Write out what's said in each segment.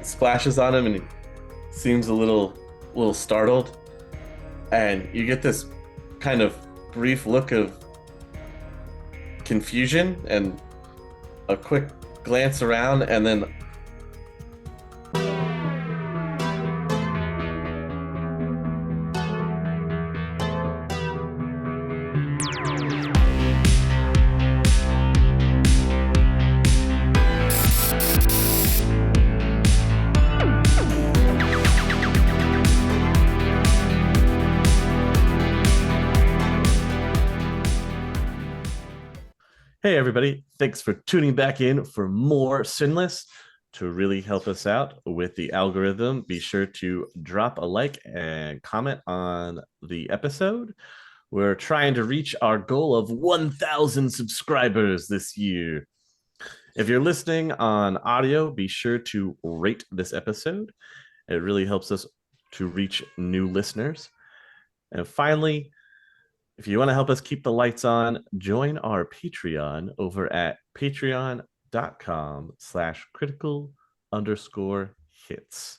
splashes on him, and he seems a little startled. And you get this kind of brief look of confusion and a quick glance around, and then hey everybody, thanks for tuning back in for more SINless. To really help us out with the algorithm, be sure to drop a like and comment on the episode. We're trying to reach our goal of 1,000 subscribers this year. If you're listening on audio, be sure to rate this episode. It really helps us to reach new listeners. And finally, if you want to help us keep the lights on, join our Patreon over at patreon.com/critical_hits.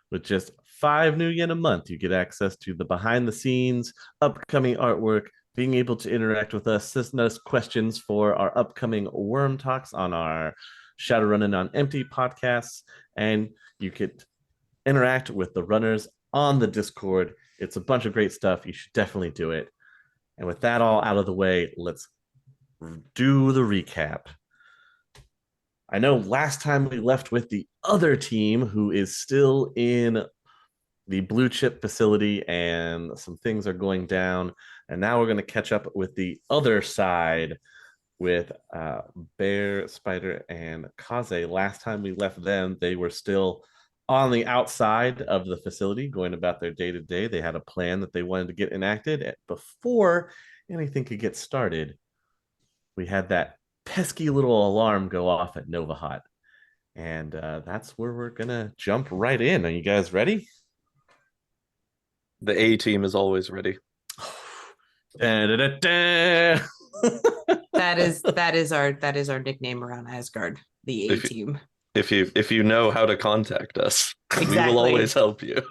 With just 5 new yen a month, you get access to the behind the scenes, upcoming artwork, being able to interact with us, send us questions for our upcoming Worm Talks on our Shadowrun and on Empty podcasts, and you could interact with the runners on the Discord. It's a bunch of great stuff. You should definitely do it. And with that all out of the way, let's do the recap. I know last time we left with the other team who is still in the blue chip facility and some things are going down. And now we're going to catch up with the other side with Bear, Spider, and Kaze. Last time we left them, they were still on the outside of the facility going about their day-to-day. They had a plan that they wanted to get enacted before anything could get started. We had that pesky little alarm go off at Nova Hot, and that's where we're gonna jump right in. Are you guys ready? The A team is always ready. That is our nickname around Asgard, the A team. If you know how to contact us, exactly. We will always help you.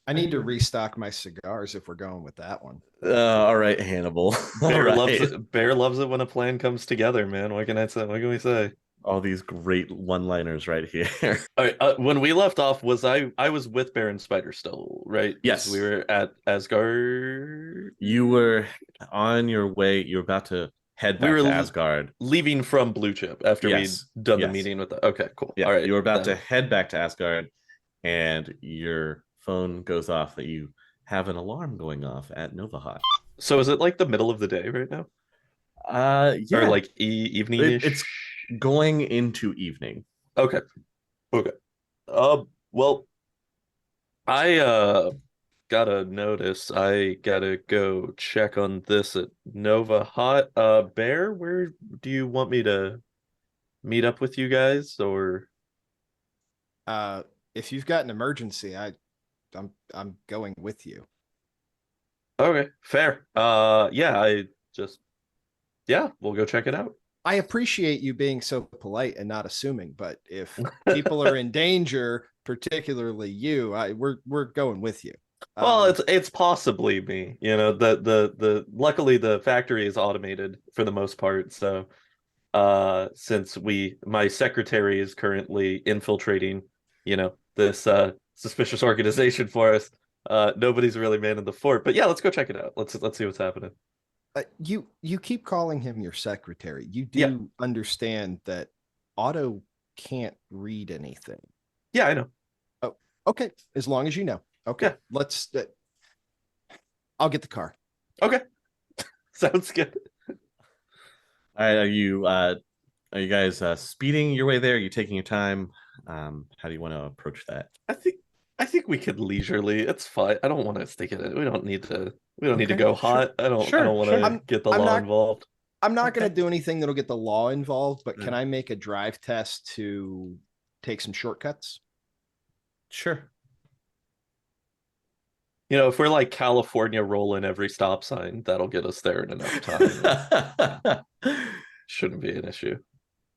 I need to restock my cigars if we're going with that one. All right, Hannibal. Bear loves it when a plan comes together, man. What can I say? What can we say? All these great one-liners right here. All right, when we left off, I was with Bear and Spider still, right? Yes, we were at Asgard. You were on your way. You were about to head back to Asgard, leaving from Blue Chip after we'd done the meeting with the. Okay, cool. Yeah, all right, you were about to head back to Asgard, and your phone goes off that you have an alarm going off at Nova Hot. So is it like the middle of the day right now? Yeah, or like evening-ish? It's going into evening. Okay. Well, I got a notice. I gotta go check on this at Nova Hot. Bear, where do you want me to meet up with you guys? Or if you've got an emergency, I'm going with you. Okay, fair. We'll go check it out. I appreciate you being so polite and not assuming, but if people are in danger, particularly you, we're going with you. Well, it's possibly me. You know, the luckily the factory is automated for the most part. So since my secretary is currently infiltrating, this suspicious organization for us, nobody's really manning the fort. But yeah, let's go check it out. Let's see what's happening. You keep calling him your secretary. You do understand that Otto can't read anything. Yeah, I know. Oh, okay. As long as you know. Okay, let's. I'll get the car. Okay, sounds good. All right, are you guys speeding your way there? Are you taking your time? How do you want to approach that? I think we could leisurely. It's fine. I don't want to stick it. We don't need to. We don't need to go hot. I don't want to get the law involved. I'm not going to do anything that'll get the law involved. But can I make a drive test to take some shortcuts? Sure. If we're like California rolling every stop sign, that'll get us there in enough time. Shouldn't be an issue.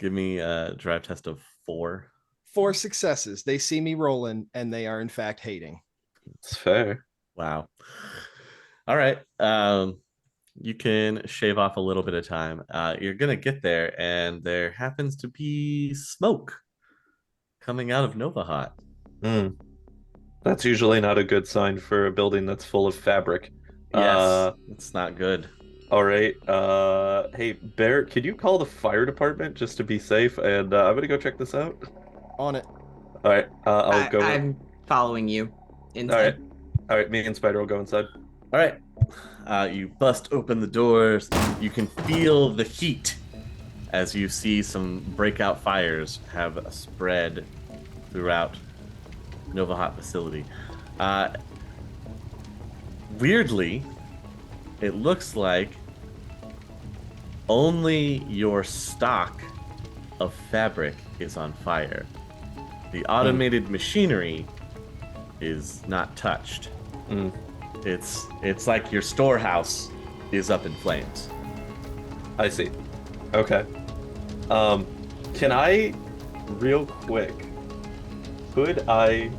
Give me a drive test of 4. 4 successes. They see me rolling, and they are in fact hating. It's fair. Wow. All right. You can shave off a little bit of time. You're gonna get there, and there happens to be smoke coming out of Nova Hot. That's usually not a good sign for a building that's full of fabric. Yes, it's not good. All right. Hey, Bear, could you call the fire department just to be safe? And I'm gonna go check this out. On it. All right. I'll go. I'm following you All inside. right. All right. Me and Spider will go inside. All right. You bust open the doors. You can feel the heat as you see some breakout fires have spread throughout Nova Hot facility. Weirdly, it looks like only your stock of fabric is on fire. The automated machinery is not touched. It's like your storehouse is up in flames. I see. Okay. Can I, real quick, could I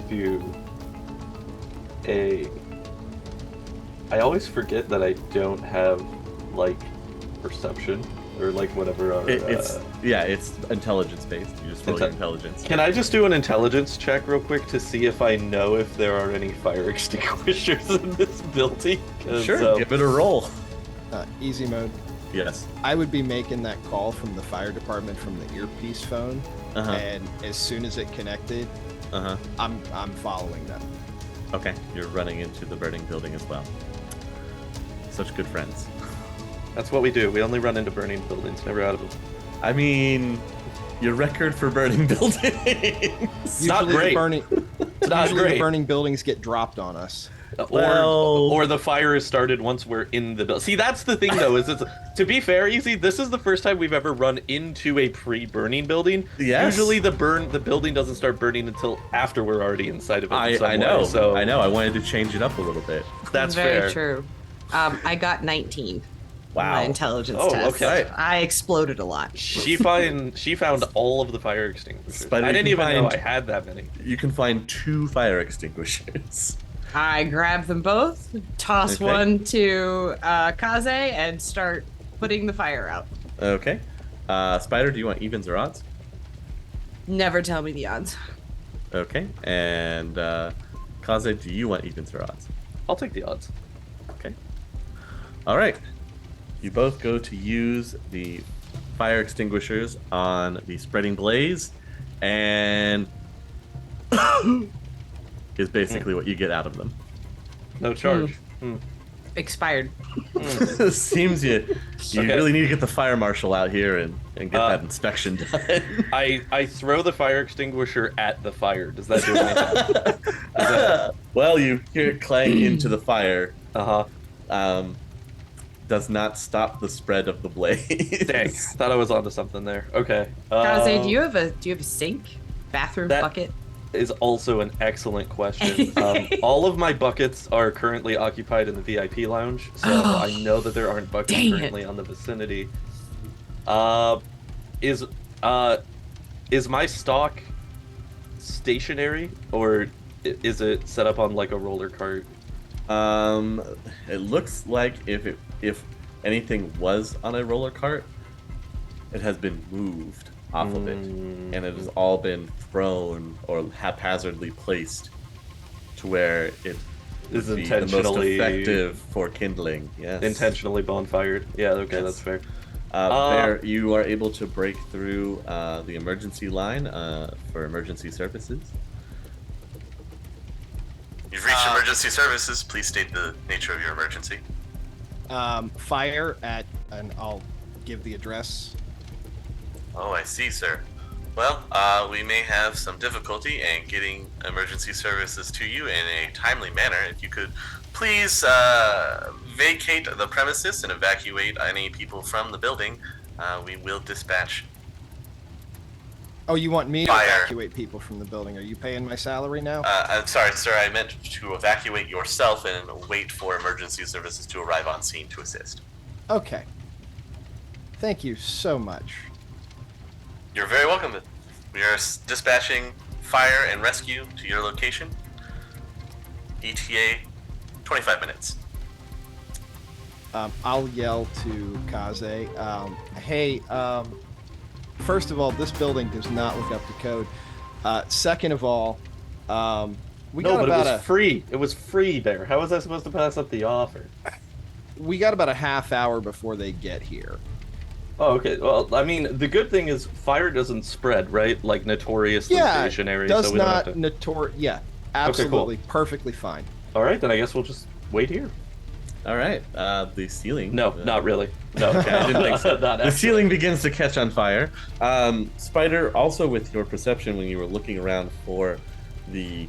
do I always forget that I don't have, like, perception or, like, whatever. It's intelligence based. You just roll your intelligence. Can I just do an intelligence check real quick to see if I know if there are any fire extinguishers in this building? Sure, give it a roll. Easy mode. Yes. I would be making that call from the fire department from the earpiece phone, and as soon as it connected, I'm following them. Okay, you're running into the burning building as well. Such good friends. That's what we do. We only run into burning buildings, never out of them. I mean, your record for burning buildings. Not great. The burning buildings get dropped on us. Or the fire is started once we're in the building. See, that's the thing, though, is to be fair, Easy, this is the first time we've ever run into a pre-burning building. Yes. Usually the building doesn't start burning until after we're already inside of it. I know. So I know. I wanted to change it up a little bit. That's very fair. true. I got 19. Wow. My intelligence test. Okay. I exploded a lot. She found all of the fire extinguishers. Spider, I didn't even know I had that many. You can find 2 fire extinguishers. I grab them both, toss one to Kaze, and start putting the fire out. Okay. Spider, do you want evens or odds? Never tell me the odds. Okay. And Kaze, do you want evens or odds? I'll take the odds. Okay. All right. You both go to use the fire extinguishers on the spreading blaze, and is basically what you get out of them. No charge. Expired. Seems you really need to get the fire marshal out here and get that inspection done. I throw the fire extinguisher at the fire. Does that do anything? Well, you hear it clang into the fire. Does not stop the spread of the blaze. Dang, thought I was onto something there. Okay. Kaze, do you have a sink? Bathroom bucket? Is also an excellent question. All of my buckets are currently occupied in the VIP lounge, so I know that there aren't buckets currently on the vicinity. Is my stock stationary, or is it set up on like a roller cart? It looks like if anything was on a roller cart, it has been moved off of it, and it has all been thrown or haphazardly placed to where it is the most intentionally effective for kindling. Yes, intentionally bonfired. Yeah, okay, that's fair. There, you are able to break through the emergency line for emergency services. You've reached emergency services. Please state the nature of your emergency. Fire at, and I'll give the address. Oh, I see, sir. Well, we may have some difficulty in getting emergency services to you in a timely manner. If you could please vacate the premises and evacuate any people from the building, we will dispatch. Oh, you want me to Fire. evacuate people from the building? Are you paying my salary now? I'm sorry, sir. I meant to evacuate yourself and wait for emergency services to arrive on scene to assist. Okay. Thank you so much. You're very welcome. We are dispatching fire and rescue to your location. ETA 25 minutes. I'll yell to Kaze. Hey, first of all, this building does not look up to code. Second of all, we No, got but about it was free. It was free there. How was I supposed to pass up the offer? we got about a half hour before they get here. Oh, okay. Well, I mean, the good thing is fire doesn't spread, right? Like notoriously stationary. Does so we don't not have to... Yeah, cool. absolutely, perfectly fine. All right, then I guess we'll just wait here. All right. The ceiling. No, not really. No, Okay, I didn't think so. Not The actually. ceiling begins to catch on fire. Spider, also with your perception when you were looking around for the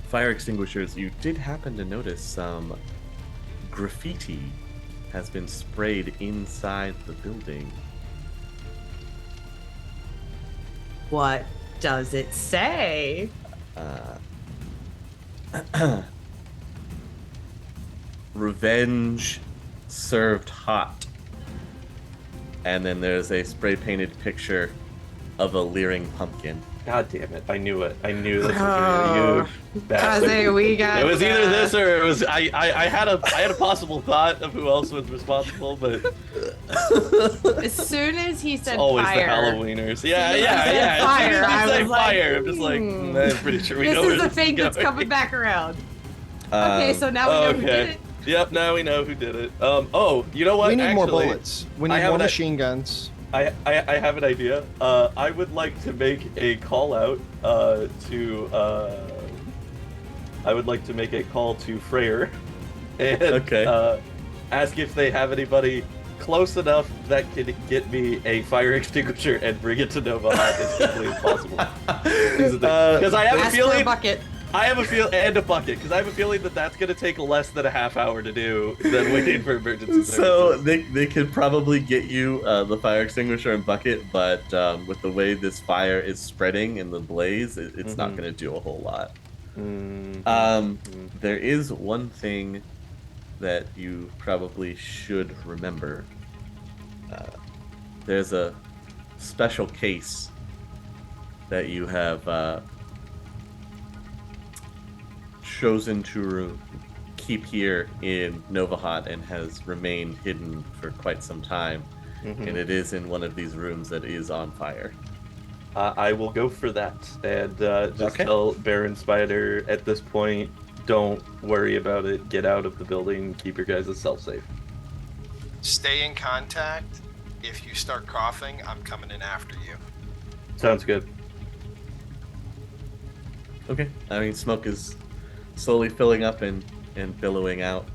fire extinguishers, you did happen to notice some graffiti has been sprayed inside the building. What does it say? Revenge served hot. And then there's a spray painted picture of a leering pumpkin. God damn it! I knew it. I knew this was Oh, you. Bastard. Kaze, we got. It was either this or it was I had a possible thought of who else was responsible, but As soon as he it's said always fire, the Halloweeners. Yeah, As soon as yeah, he said yeah. As soon fire, as I you say was like, fire, I'm just like, I'm pretty sure we this know where is the this thing that's going. coming back around. Okay, so now we know who did Okay. it. Yep, now we know who did it. Oh, you know what? We need more Actually, bullets. We I need have more an- machine guns. I have an idea. I would like to make a call out to I would like to make a call to Freyr and Okay. ask if they have anybody close enough that can get me a fire extinguisher and bring it to Nova Hot as quickly as possible. Because I have a Ask for a feeling bucket. and a bucket because I have a feeling that that's going to take less than a half hour to do than waiting for emergency So services. they could probably get you the fire extinguisher and bucket, but with the way this fire is spreading in the blaze, it's not Mhm. going to do a whole lot. Mhm. There is one thing that you probably should remember. There's a special case that you have chosen to keep here in Novahat and has remained hidden for quite some time. Mhm. And it is in one of these rooms that is on fire. I will go for that and just Okay. tell Baron Spider at this point, don't worry about it. Get out of the building. Keep your guys' self safe. Stay in contact. If you start coughing, I'm coming in after you. Sounds good. Okay. I mean, smoke is slowly filling up and billowing out.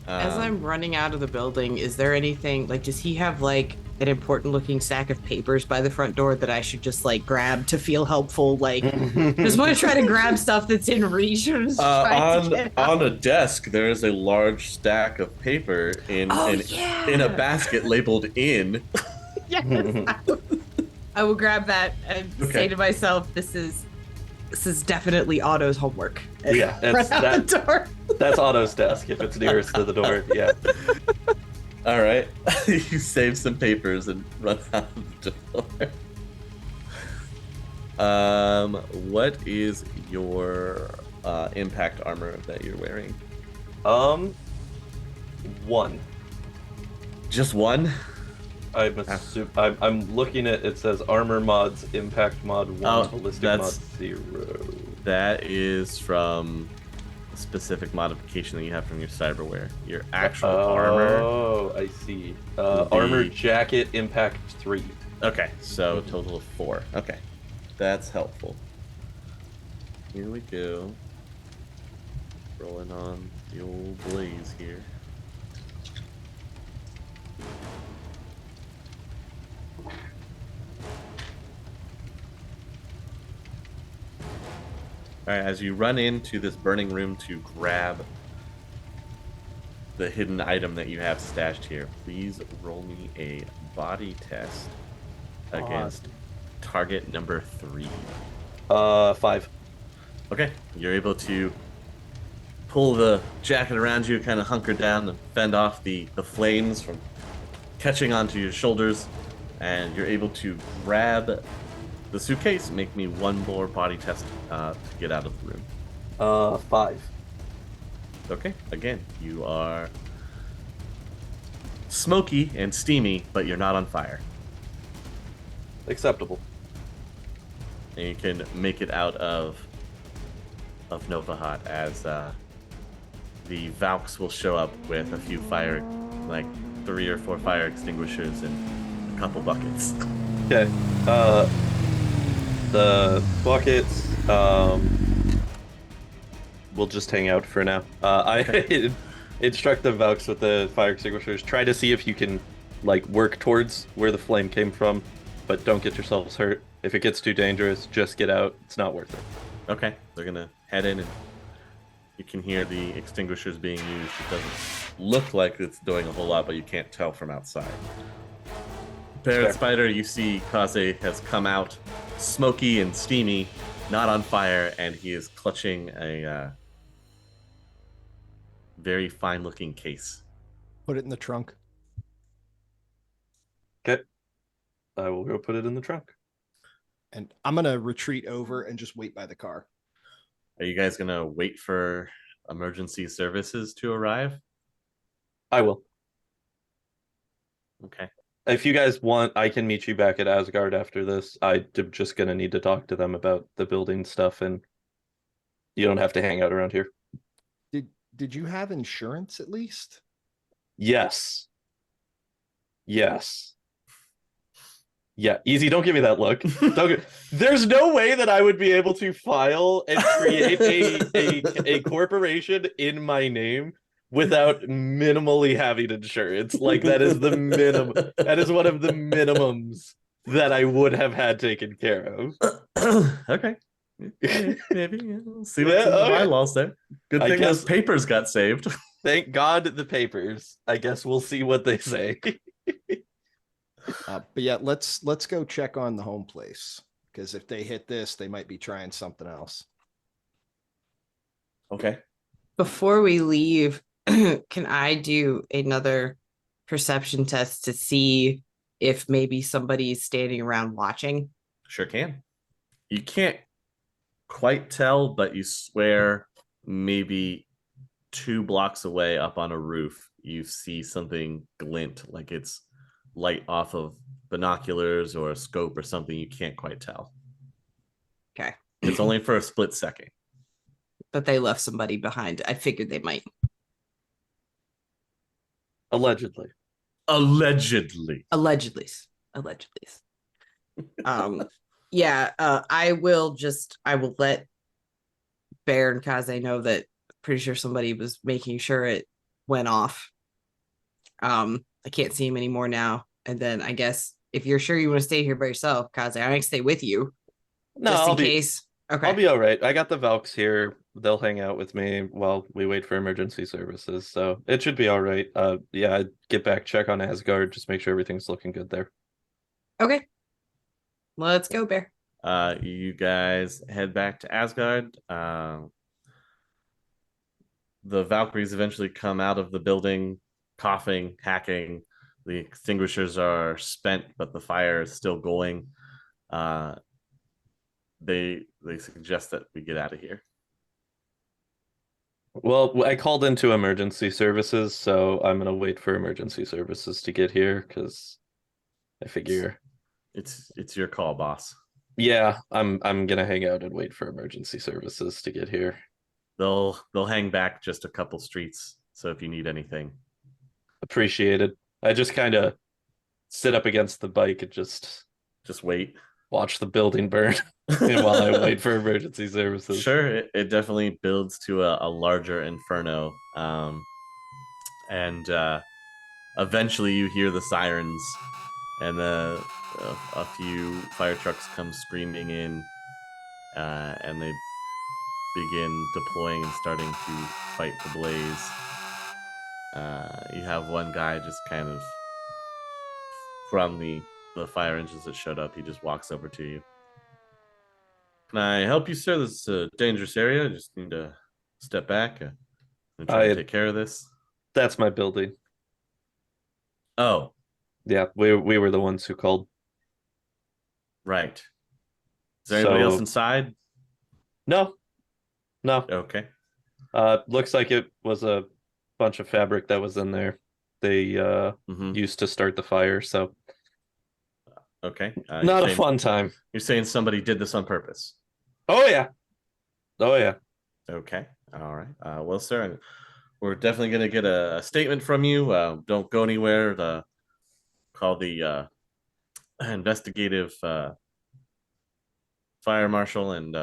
As I'm running out of the building, is there anything like? Does he have like an important-looking sack of papers by the front door that I should just like grab to feel helpful? Like, just want to try to grab stuff that's in reach. Or just try to get out. on a desk, there is a large stack of paper in yeah. in a basket labeled "in." Yes. I will grab that and Okay. say to myself, "This is definitely Otto's homework." And Yeah, run that's- out that- the door. That's Otto's desk if it's nearest to the door. Yeah. All right, you save some papers and run out of the door. What is your impact armor that you're wearing? One. Just one? I'm looking at it says armor mods, impact mod 1, Oh, ballistic that's- mod 0. That is from a specific modification that you have from your cyberware. Your actual armor. Oh, I see. Would be- Armor jacket, impact 3. Okay, so a total of 4. Okay, that's helpful. Here we go. Rolling on the old blaze here. Alright, as you run into this burning room to grab the hidden item that you have stashed here, please roll me a body test against target number 3. 5. Okay, you're able to pull the jacket around you, kind of hunker down and fend off the flames from catching onto your shoulders. and you're able to grab the suitcase. Make me one more body test to get out of the room. 5. Okay, again, you are smoky and steamy, but you're not on fire. Acceptable. And you can make it out of Novahat as the Valks will show up with a few fire, like 3 or 4 fire extinguishers and a couple buckets. Okay. The buckets will just hang out for now. I instruct the Valks with the fire extinguishers. Try to see if you can like work towards where the flame came from, but don't get yourselves hurt. If it gets too dangerous, just get out. It's not worth it. Okay, they're gonna head in, and you can hear the extinguishers being used. It doesn't look like it's doing a whole lot, but you can't tell from outside. Parrot Fair. Spider, you see Kaze has come out smoky and steamy, not on fire, and he is clutching a very fine-looking case. Put it in the trunk. Okay. I will go put it in the trunk. And I'm gonna retreat over and just wait by the car. Are you guys gonna wait for emergency services to arrive? I will. Okay. If you guys want, I can meet you back at Asgard after this. I'm just gonna need to talk to them about the building stuff, and you don't have to hang out around here. Did you have insurance at least? Yes. Yes. Yeah, easy. Don't give me that look. There's no way that I would be able to file and create a corporation in my name without minimally having insurance. Like that is the minimum. That is one of the minimums that I would have had taken care of. Okay. Maybe. Yeah. We'll see what's in the Okay. bylaws there. Good I thing guess- those papers got saved. Thank God the papers. I guess we'll see what they say. But yeah, let's go check on the home place, because if they hit this, they might be trying something else. Okay. Before we leave, can I do another perception test to see if maybe somebody's standing around watching? Sure can. You can't quite tell, but you swear maybe 2 blocks away up on a roof, you see something glint, like it's light off of binoculars or a scope or something. You can't quite tell. Okay. It's only for a split second. But they left somebody behind. I figured they might. Allegedly. Allegedly. Allegedly. Yeah, I will let Bear and Kaze know that pretty sure somebody was making sure it went off. I can't see him anymore now. And then I guess if you're sure you want to stay here by yourself, Kaze, I can stay with you. No, just I'll in be case. Okay. I'll be all right. I got the Valks here. They'll hang out with me while we wait for emergency services. So it should be all right. Yeah, I'd get back, check on Asgard, just make sure everything's looking good there. Okay. Let's go, Bear. You guys head back to Asgard. The Valkyries eventually come out of the building, coughing, hacking. The extinguishers are spent, but the fire is still going. They suggest that we get out of here. Well, I called into emergency services, so I'm gonna wait for emergency services to get here because I figure It's your call, boss. yeah, I'm gonna hang out and wait for emergency services to get here. They'll hang back just a couple streets, so if you need anything. Appreciated. I just kind of sit up against the bike and just wait. watch the building burn while I wait for emergency services. Sure, it definitely builds to a larger inferno. And eventually you hear the sirens, and a few fire trucks come screaming in, and they begin deploying and starting to fight the blaze. You have one guy just kind of from the fire engines that showed up. He just walks over to you. Can I help you, sir? This is a dangerous area. I just need to step back and try to take care of this. That's my building. Oh, Yeah, we were the ones who called. Right. Is there anybody else So inside? no, no. Okay. Looks like it was a bunch of fabric that was in there. They Hmm. used to start the fire, so Okay. not a fun time. You're saying somebody did this on purpose. Oh yeah. Oh yeah. Okay. All right. Well, sir, we're definitely going to get a statement from you. Don't go anywhere. Call the investigative fire marshal and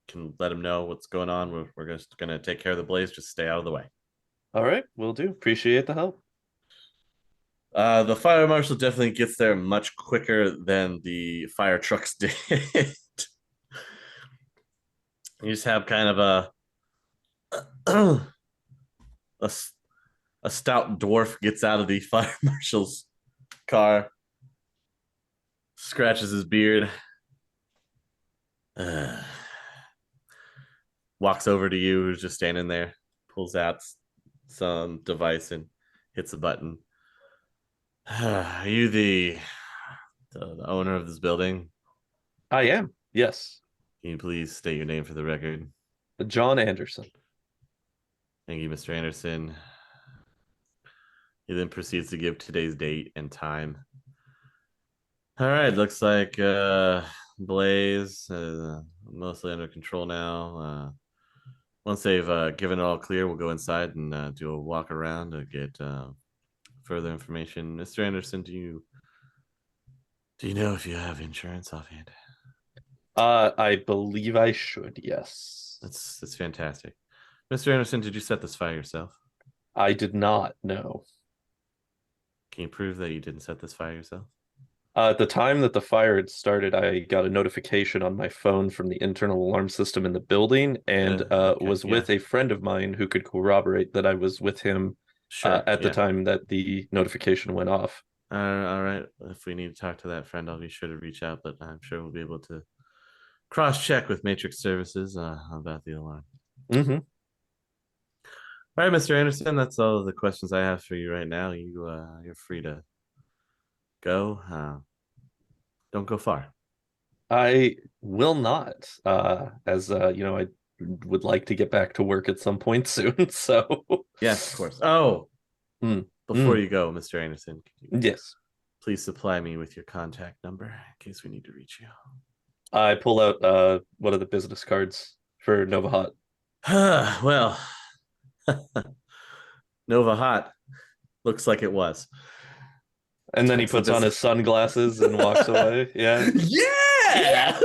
can let him know what's going on. We're just going to take care of the blaze. Just stay out of the way. All right, will do. Appreciate the help. The fire marshal definitely gets there much quicker than the fire trucks did. You just have kind of a a stout dwarf gets out of the fire marshal's car, scratches his beard, walks over to you, who's just standing there, pulls out some device and hits a button. Are you the owner of this building? I am. Yes. Can you please state your name for the record? John Anderson. Thank you, Mr. Anderson. He then proceeds to give today's date and time. All right, looks like Blaze mostly under control now. Once they've given it all clear, we'll go inside and do a walk around to get further information. Mr. Anderson, do you know if you have insurance offhand? I believe I should, yes. That's fantastic. Mr. Anderson, did you set this fire yourself? I did not know. Can you prove that you didn't set this fire yourself? At the time that the fire had started, I got a notification on my phone from the internal alarm system in the building and Okay, was yeah. with a friend of mine who could corroborate that I was with him Sure. at the Yeah. time that the notification went off. All right. If we need to talk to that friend, I'll be sure to reach out, but I'm sure we'll be able to cross-check with Matrix Services about the alarm. Mm-hmm. All right, Mr. Anderson, that's all of the questions I have for you right now. You're free to go. Don't go far. I will not, as you know, I would like to get back to work at some point soon. So Yes, of course. Oh, before you go, Mr. Anderson, could you yes, please supply me with your contact number in case we need to reach you? I pull out one of the business cards for Nova Hot. Well, Nova Hot looks like it was. And then he puts on his sunglasses and walks away. Yeah. Yeah.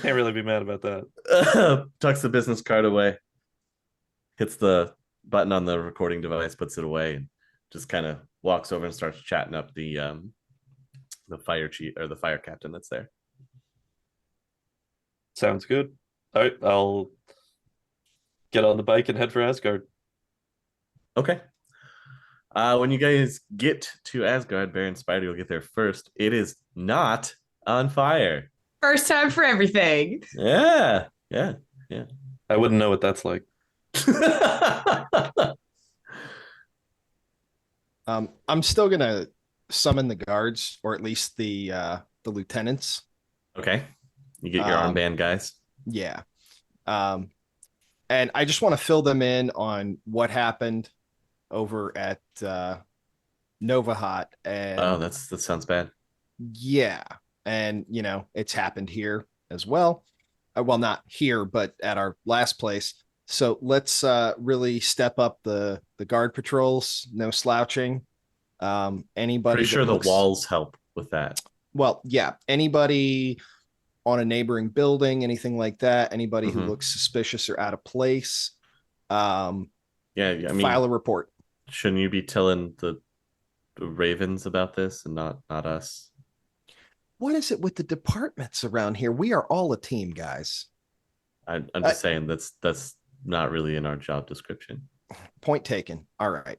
Can't really be mad about that. Tucks the business card away, hits the button on the recording device, puts it away, and just kind of walks over and starts chatting up the fire chief or the fire captain that's there. Sounds good. All right, I'll get on the bike and head for Asgard. Okay. When you guys get to Asgard, Bear and Spider will get there first. It is not on fire. First time for everything. Yeah. I wouldn't know what that's like. I'm still gonna summon the guards, or at least the lieutenants. Okay. You get your armband guys. Yeah. And I just want to fill them in on what happened over at Nova Hot. And That sounds bad. yeah. And you know, it's happened here as well. Well, not here, but at our last place. So let's really step up the guard patrols. No slouching. Anybody Pretty sure that looks, the walls help with that. well, yeah, anybody on a neighboring building, anything like that, anybody who looks suspicious or out of place, Yeah, I mean, file a report. shouldn't you be telling the Ravens about this and not us? What is it with the departments around here? We are all a team, guys. I'm just saying that's not really in our job description. Point taken. All right.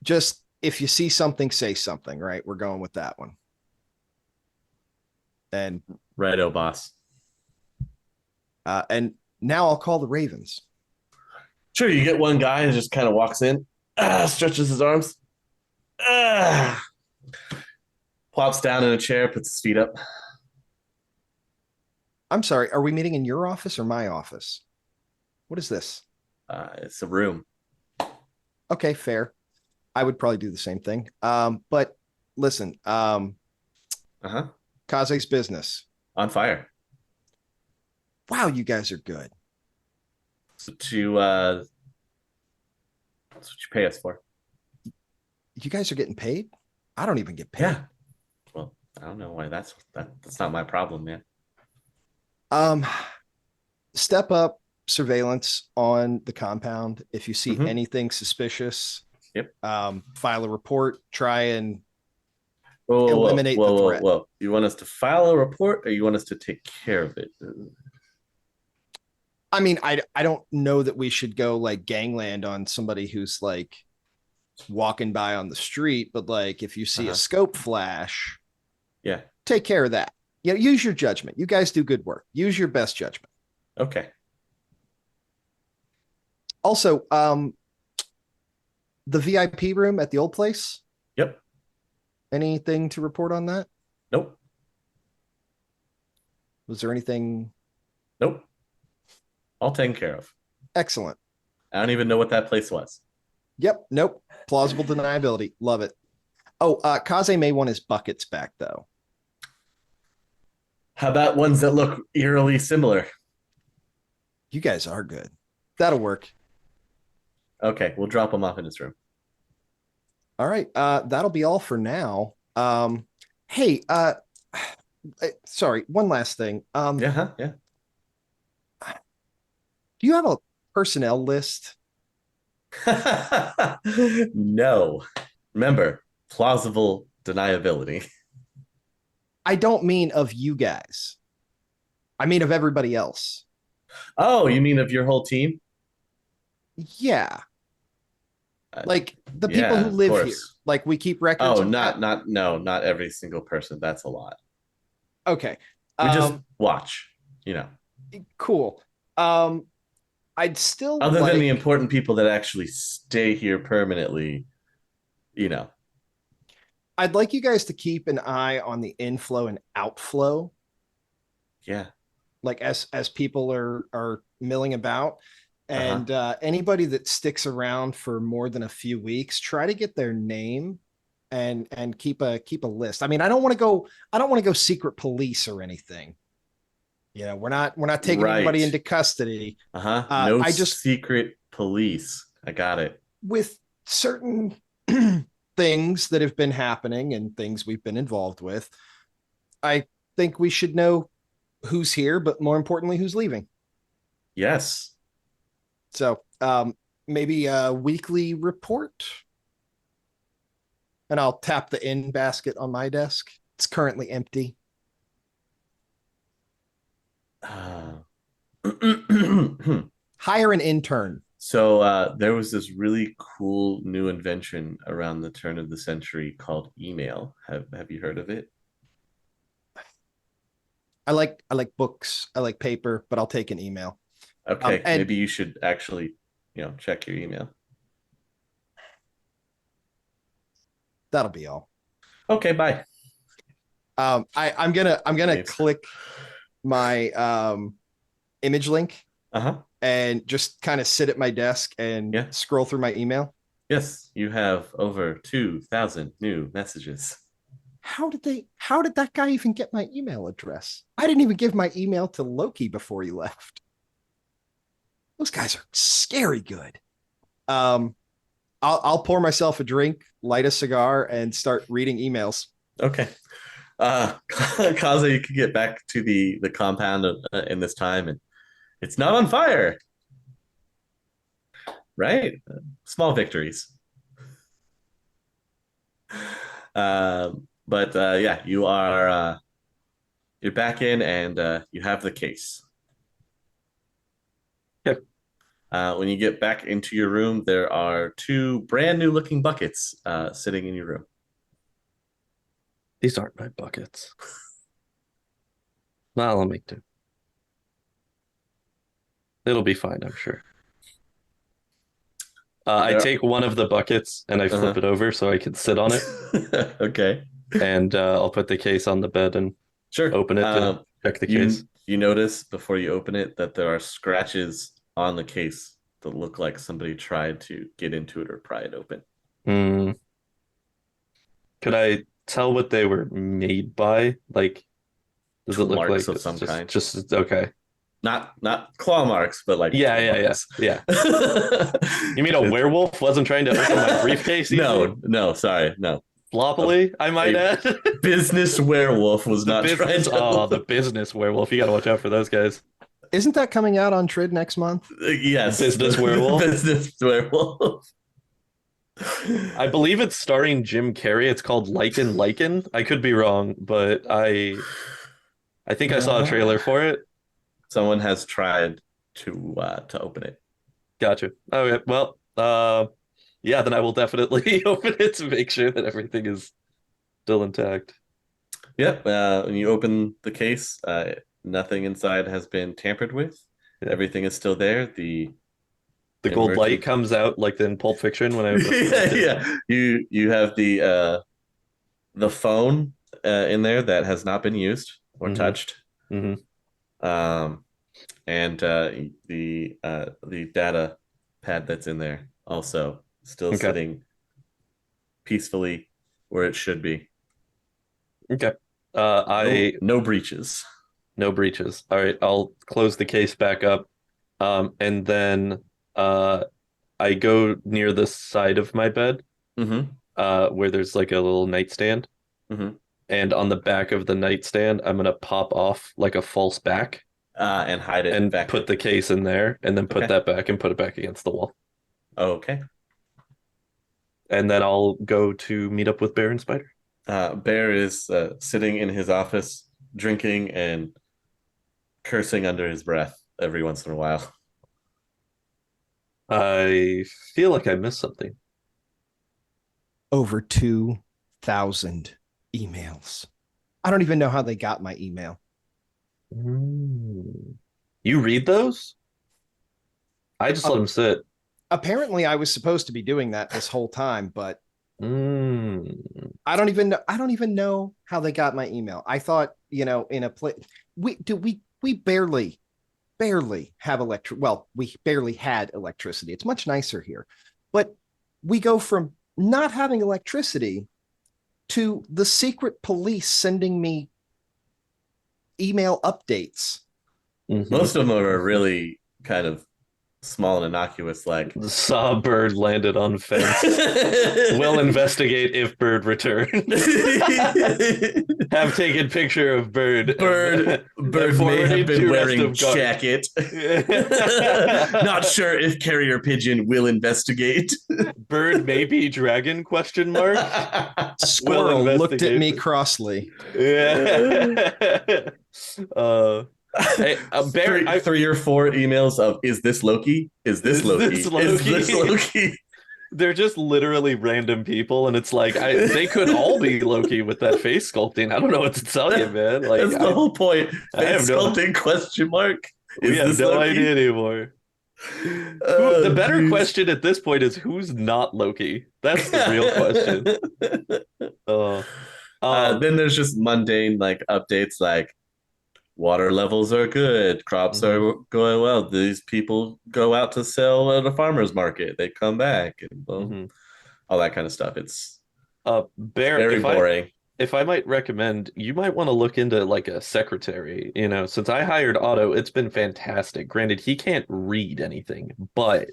Just if you see something, say something, right? We're going with that one. And Righto, boss. and now I'll call the Ravens. Sure, you get one guy who just kind of walks in, stretches his arms. Ah. Plops down in a chair, puts his feet up. I'm sorry, are we meeting in your office or my office? What is this? It's a room. Okay, fair. I would probably do the same thing. But listen, Uh-huh. Kaze's business. On fire. Wow, you guys are good. So that's what you pay us for. You guys are getting paid? I don't even get paid. Yeah. Well, I don't know why that's not my problem, man. Um, step up surveillance on the compound. If you see anything suspicious, Yep. File a report. Try and Whoa, eliminate the threat. Whoa. You want us to file a report or you want us to take care of it? I mean, I don't know that we should go like gangland on somebody who's like walking by on the street, but like if you see a scope flash, yeah, take care of that. You know, use your judgment. You guys do good work. Use your best judgment. Okay. Also, the VIP room at the old place. Yep. Anything to report on that? Nope. Was there anything? Nope. All taken care of. Excellent. I don't even know what that place was. Yep. Nope. Plausible deniability. Love it. Oh, Kaze may want his buckets back though. How about ones that look eerily similar? You guys are good. That'll work. Okay, we'll drop them off in his room. All right. That'll be all for now. Hey, sorry, one last thing. Yeah. Do you have a personnel list? No. Remember, plausible deniability. I don't mean of you guys. I mean of everybody else. Oh, you mean of your whole team? Yeah. Like the people who live here. Like we keep records. Oh, not every single person. That's a lot. Okay. We just watch, you know. Cool. I'd still other than the important people that actually stay here permanently, you know. I'd like you guys to keep an eye on the inflow and outflow. Yeah. Like as people are milling about. And anybody that sticks around for more than a few weeks, try to get their name and keep a list. I mean, I don't want to go secret police or anything. You know, we're not taking anybody into custody. No secret police. I got it. With certain things that have been happening and things we've been involved with, I think we should know who's here, but more importantly, who's leaving. Yes. So maybe a weekly report. And I'll tap the in basket on my desk. It's currently empty. Hire an intern. So there was this really cool new invention around the turn of the century called email. Have you heard of it? I like books. I like paper, but I'll take an email. Okay, maybe you should actually, check your email. That'll be all. Okay, bye. I'm gonna click my image link and just kind of sit at my desk and scroll through my email. Yes, you have over 2,000 new messages. How did that guy even get my email address? I didn't even give my email to Loki before he left. Those guys are scary good. I'll pour myself a drink, light a cigar, and start reading emails. Okay. Kaze, you can get back to the compound in this time, and it's not on fire. Right? Small victories. But yeah, you're back in, and you have the case. Yep. When you get back into your room, there are 2 brand new looking buckets sitting in your room. These aren't my buckets. Well, I'll make do. It'll be fine, I'm sure. I take one of the buckets and I flip Uh-huh. it over so I can sit on it, Okay. and I'll put the case on the bed and Sure. open it to check the you case. you notice before you open it that there are scratches on the case that look like somebody tried to get into it or pry it open. Hmm. Could I tell what they were made by? Like, does it Tool look marks like of it's some kind. just okay? Not claw marks, but like Yeah, tool yeah, yeah, marks. yeah. You mean a werewolf wasn't trying to open my briefcase? No, sorry, no. Sloppily, I might add. Business werewolf was The not trying business, to. oh, the business werewolf. You got to watch out for those guys. Isn't that coming out on Trid next month? Yes, Business werewolf. Business werewolf. I believe it's starring Jim Carrey. It's called Lichen. I could be wrong, but I think I saw a trailer for it. Someone has tried to open it. Gotcha. Okay. Well, yeah, then I will definitely open it to make sure that everything is still intact. Yep. When you open the case, nothing inside has been tampered with. Yeah. Everything is still there. The gold emergency- light comes out like in Pulp Fiction when I open yeah, yeah. You have the phone in there that has not been used or touched. Mm-hmm. And the data pad that's in there also still sitting peacefully where it should be. Okay. No breaches. No breaches. All right, I'll close the case back up. And then I go near the side of my bed, where there's like a little nightstand. And on the back of the nightstand, I'm gonna pop off like a false back and hide it and back. put the case in there, and then put that back and put it back against the wall. Okay. And then I'll go to meet up with Bear and Spider. Bear is sitting in his office, drinking and cursing under his breath every once in a while. I feel like I missed something. Over 2,000 emails. I don't even know how they got my email. You read those? I just let them sit. Apparently, I was supposed to be doing that this whole time, but I don't even know how they got my email. I thought, in a place we barely have electric. Well, we barely had electricity. It's much nicer here, but we go from not having electricity to the secret police sending me email updates. Most of them are really kind of small and innocuous, like saw bird landed on fence. Will investigate if bird returned. Have taken picture of bird. Bird may have been wearing jacket. Not sure if carrier pigeon will investigate. Bird maybe dragon ? Squirrel looked at me crossly. Yeah. Hey, Bear, 3 or 4 emails of is this Loki? Is this Loki? Is this Loki? They're just literally random people, and it's like they could all be Loki with that face sculpting. I don't know what to tell you, man. Like that's the whole point. Face sculpting ? We have no idea anymore. The better question at this point is who's not Loki? That's the real question. Then there's just mundane like updates like water levels are good, crops are going well, these people go out to sell at a farmer's market, they come back, and all that kind of stuff. It's Bear, very boring. If I might recommend, you might want to look into like a secretary. Since I hired Otto, it's been fantastic. Granted, he can't read anything, but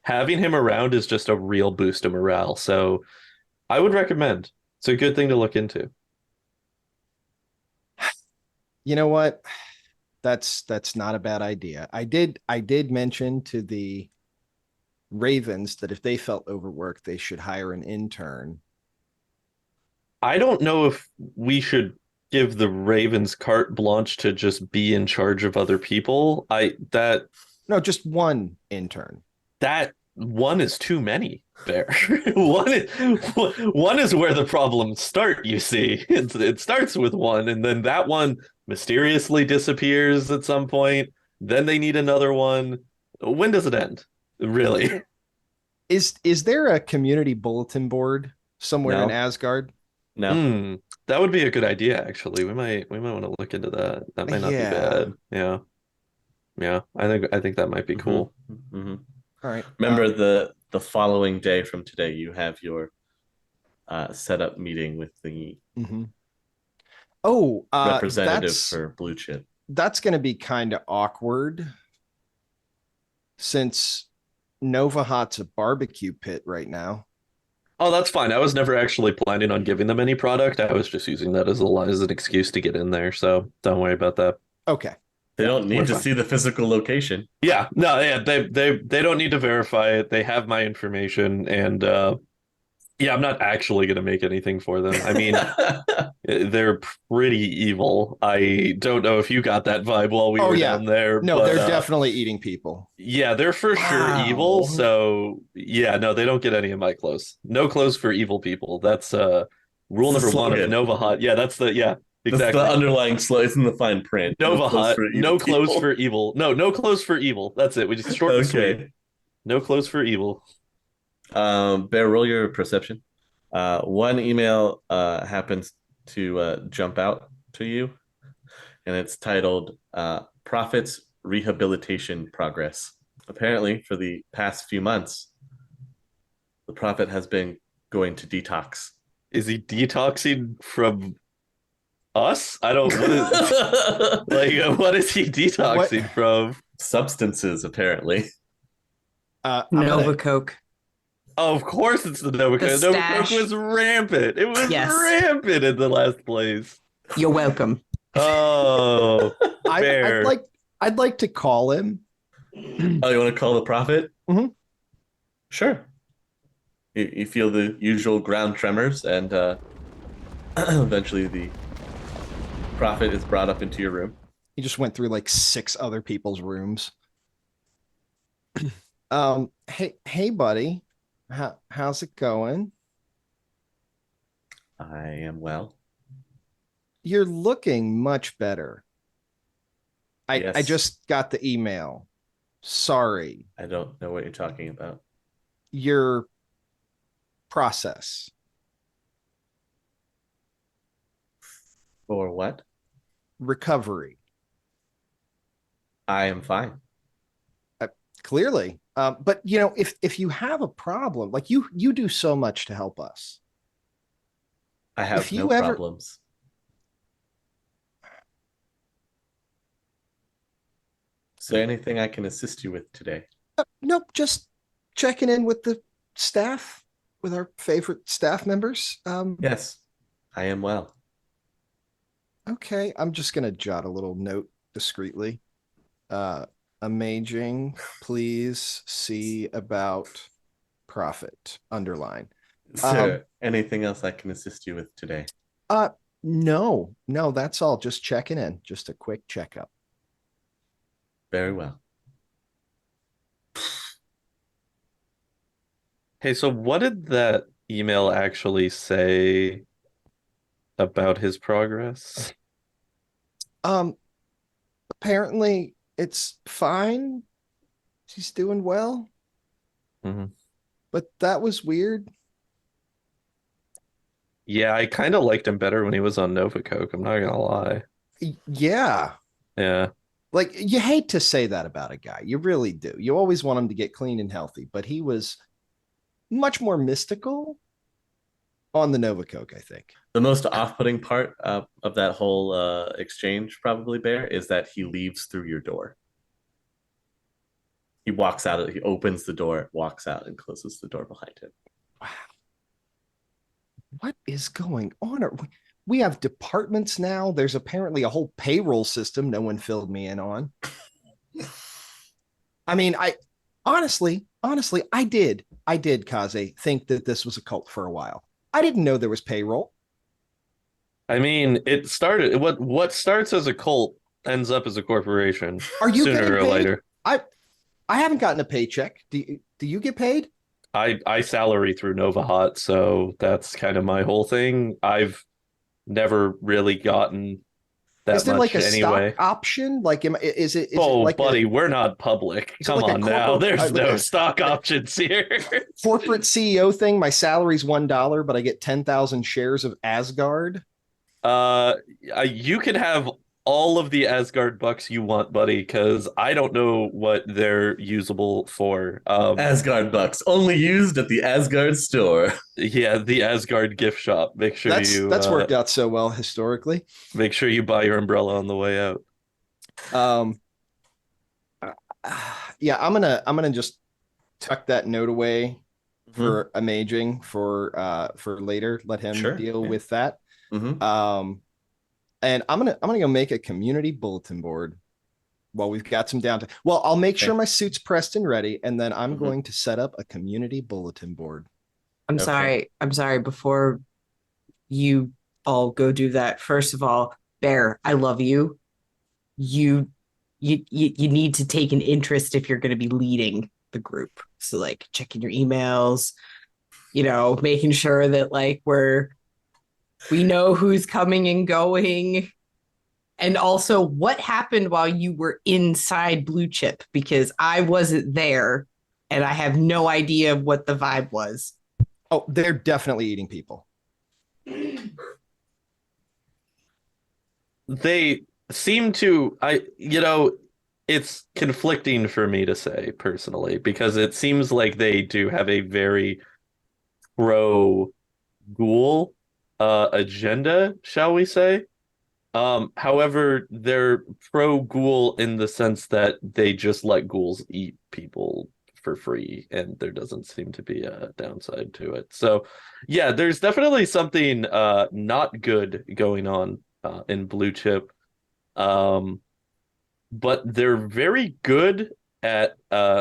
having him around is just a real boost of morale. So I would recommend. It's a good thing to look into. You know what? That's not a bad idea. I did mention to the Ravens that if they felt overworked, they should hire an intern. I don't know if we should give the Ravens carte blanche to just be in charge of other people. No, just one intern. That one is too many, Bear. one is where the problems start, you see. It starts with one, and then that one mysteriously disappears at some point. Then they need another one. When does it end? Really? Is there a community bulletin board somewhere in No. Asgard? No. That would be a good idea, actually. We might want to look into that. That might not be Yeah. bad. Yeah. Yeah. I think that might be cool. Mhm. All right. Remember the following day from today, you have your setup meeting with the Mhm. Oh, representative for Blue Chip. that's going to be kind of awkward since Nova Hot's a barbecue pit right now. Oh, that's fine. I was never actually planning on giving them any product. I was just using that as an excuse to get in there. So don't worry about that. Okay. They don't need We're to fine. see the physical location. Yeah, no, yeah, they don't need to verify it. They have my information, and yeah, I'm not actually gonna make anything for them. I mean, they're pretty evil. I don't know if you got that vibe while we Oh, were yeah. down there. No, but, they're definitely eating people. yeah, they're for sure Wow. evil. So yeah, no, they don't get any of my clothes. No clothes for evil people. That's rule It's the number one of slogan. Nova Hot. Yeah, that's the That's exactly. the underlying slogan. It's in the fine print. Nova clothes Hot, for evil no clothes people. for evil. No clothes for evil. That's it. We just short and sweet. Okay. No clothes for evil. Bear, roll your perception. One email happens to jump out to you, and it's titled Profits Rehabilitation Progress. Apparently, for the past few months, the Prophet has been going to detox. Is he detoxing from us? I don't. What is, like, what is he detoxing from? Substances, apparently. I'm Nova gonna- Coke. Oh, of course, it's the Nova The Coke. Nova stash. Coke was rampant. It was Yes. rampant in the last place. You're welcome. Oh, fair. I'd like to call him. Oh, you want to call the Prophet? Mhm. Sure. You feel the usual ground tremors, and eventually the Prophet is brought up into your room. He just went through like 6 other people's rooms. Hey, buddy. How's it going? I am well. You're looking much better. I Yes. just got the email. Sorry. I don't know what you're talking about. Your process. For what? Recovery. I am fine. Clearly. But you know, if you have a problem, like you do so much to help us. I have If you no ever- problems. Is there anything I can assist you with today? Nope, just checking in with the staff, with our favorite staff members. Yes, I am well. Okay, I'm just gonna jot a little note discreetly. Amaging, please see about profit. Underline. Is there anything else I can assist you with today? No, that's all. Just checking in. Just a quick checkup. Very well. Hey, so what did that email actually say about his progress? Apparently it's fine. He's doing well. Mhm. But that was weird. Yeah, I kind of liked him better when he was on Nova Coke. I'm not gonna lie. Yeah. Yeah. Like you hate to say that about a guy. You really do. You always want him to get clean and healthy, but he was much more mystical on the Nova Coke, I think. The most off-putting part of that whole exchange, probably, Bear, is that he leaves through your door. He walks out. He opens the door, walks out, and closes the door behind him. Wow. What is going on? We have departments now. There's apparently a whole payroll system no one filled me in on. I mean, I honestly, I did, Kaze, think that this was a cult for a while. I didn't know there was payroll. I mean, it started what starts as a cult ends up as a corporation Are you getting sooner or paid? later. I haven't gotten a paycheck. Do you get paid? I salary through Nova Hot, so that's kind of my whole thing. I've never really gotten that Is there much like a anyway. stock option? Like, is it Oh, like buddy, a, we're not public. is it Come like a on now. corporate- There's like no a- stock options here. corporate CEO thing? My salary's $1, but I get 10,000 shares of Asgard. You can have all of the Asgard bucks you want, buddy, because I don't know what they're usable for. Asgard bucks, only used at the Asgard store. Yeah, the Asgard gift shop. Make sure That's worked out so well historically. make sure you buy your umbrella on the way out. Yeah, I'm gonna just tuck that note away for Amaging for later. Let him deal with that. And I'm gonna go make a community bulletin board while we've got some downtime. Well, I'll make sure my suit's pressed and ready, and then I'm going to set up a community bulletin board. I'm sorry. Before you all go do that, first of all, Bear, I love you. You need to take an interest if you're going to be leading the group. So like checking your emails, making sure that like we know who's coming and going. And also what happened while you were inside Blue Chip, because I wasn't there and I have no idea what the vibe was. Oh, they're definitely eating people. They seem to, it's conflicting for me to say personally, because it seems like they do have a very pro ghoul agenda, shall we say. However, they're pro ghoul in the sense that they just let ghouls eat people for free, and there doesn't seem to be a downside to it. So yeah, there's definitely something not good going on in Blue Chip. But they're very good at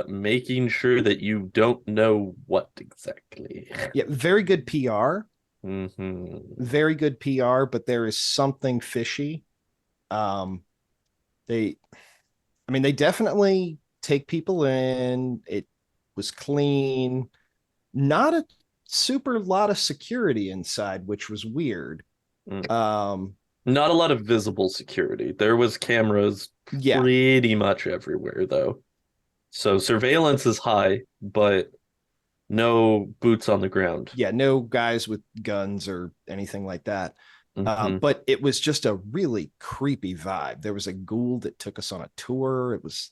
making sure that you don't know what exactly. Yeah, very good PR. Mm-hmm. Very good PR, but there is something fishy. They definitely take people in. It was clean, not a super lot of security inside, which was weird. Not a lot of visible security. There was cameras pretty much everywhere, though. So surveillance is high, but no boots on the ground. Yeah, no guys with guns or anything like that. But it was just a really creepy vibe. There was a ghoul that took us on a tour. It was